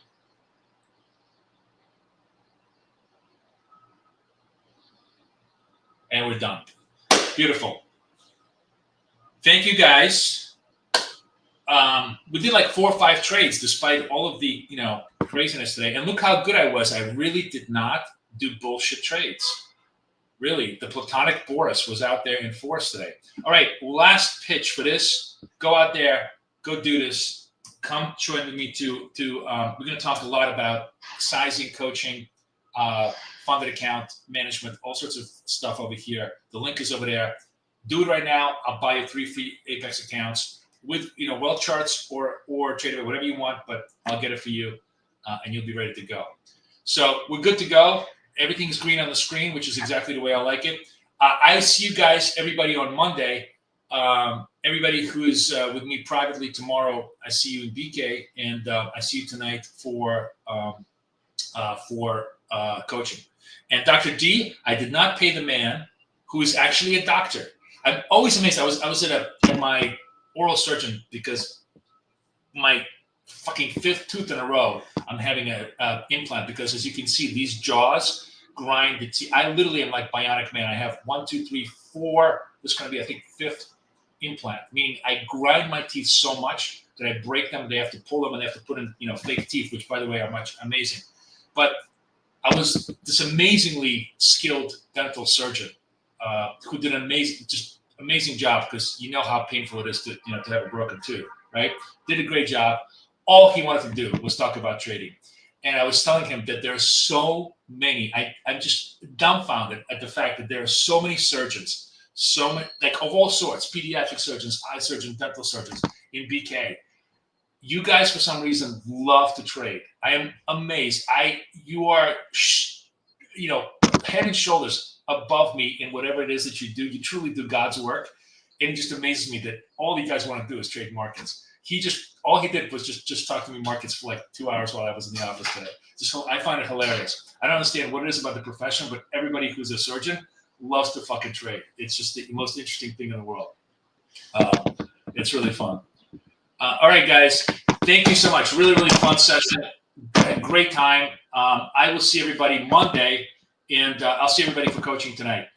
S2: And we're done. Beautiful. Thank you, guys. We did like 4 or 5 trades despite all of the craziness today. And look how good I was. I really did not do bullshit trades. Really, the platonic Boris was out there in force today. All right, last pitch for this. Go out there, go do this. Come join with me we're going to talk a lot about sizing, coaching, funded account management, all sorts of stuff over here. The link is over there. Do it right now. I'll buy you 3 free Apex accounts with wealth charts or trade whatever you want, but I'll get it for you, and you'll be ready to go. So we're good to go. Everything's green on the screen, which is exactly the way I like it. I see you guys, everybody, on Monday. Everybody who's with me privately tomorrow, I see you in BK, and I see you tonight for coaching. And Dr. D, I did not pay the man who is actually a doctor. I'm always amazed. I was at my oral surgeon because my fucking 5th tooth in a row, I'm having an implant because, as you can see, these jaws grind the teeth. I literally am like Bionic Man. I have 1, 2, 3, 4. This is going to be, I think, 5th implant, meaning I grind my teeth so much that I break them. They have to pull them and they have to put in, fake teeth, which, by the way, are much amazing. But I was this amazingly skilled dental surgeon who did an amazing job because you know how painful it is to have a broken tooth, right? Did a great job. All he wanted to do was talk about trading. And I was telling him that there are so many, I'm just dumbfounded at the fact that there are so many surgeons, so many, like of all sorts, pediatric surgeons, eye surgeons, dental surgeons in BK. You guys, for some reason, love to trade. I am amazed. You are, head and shoulders above me in whatever it is that you do. You truly do God's work. And it just amazes me that all you guys want to do is trade markets. All he did was just talk to me markets for like 2 hours while I was in the office today. I find it hilarious. I don't understand what it is about the profession, but everybody who's a surgeon loves to fucking trade. It's just the most interesting thing in the world. It's really fun. All right, guys. Thank you so much. Really, really fun session. Great time. I will see everybody Monday, and I'll see everybody for coaching tonight.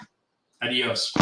S2: Adios.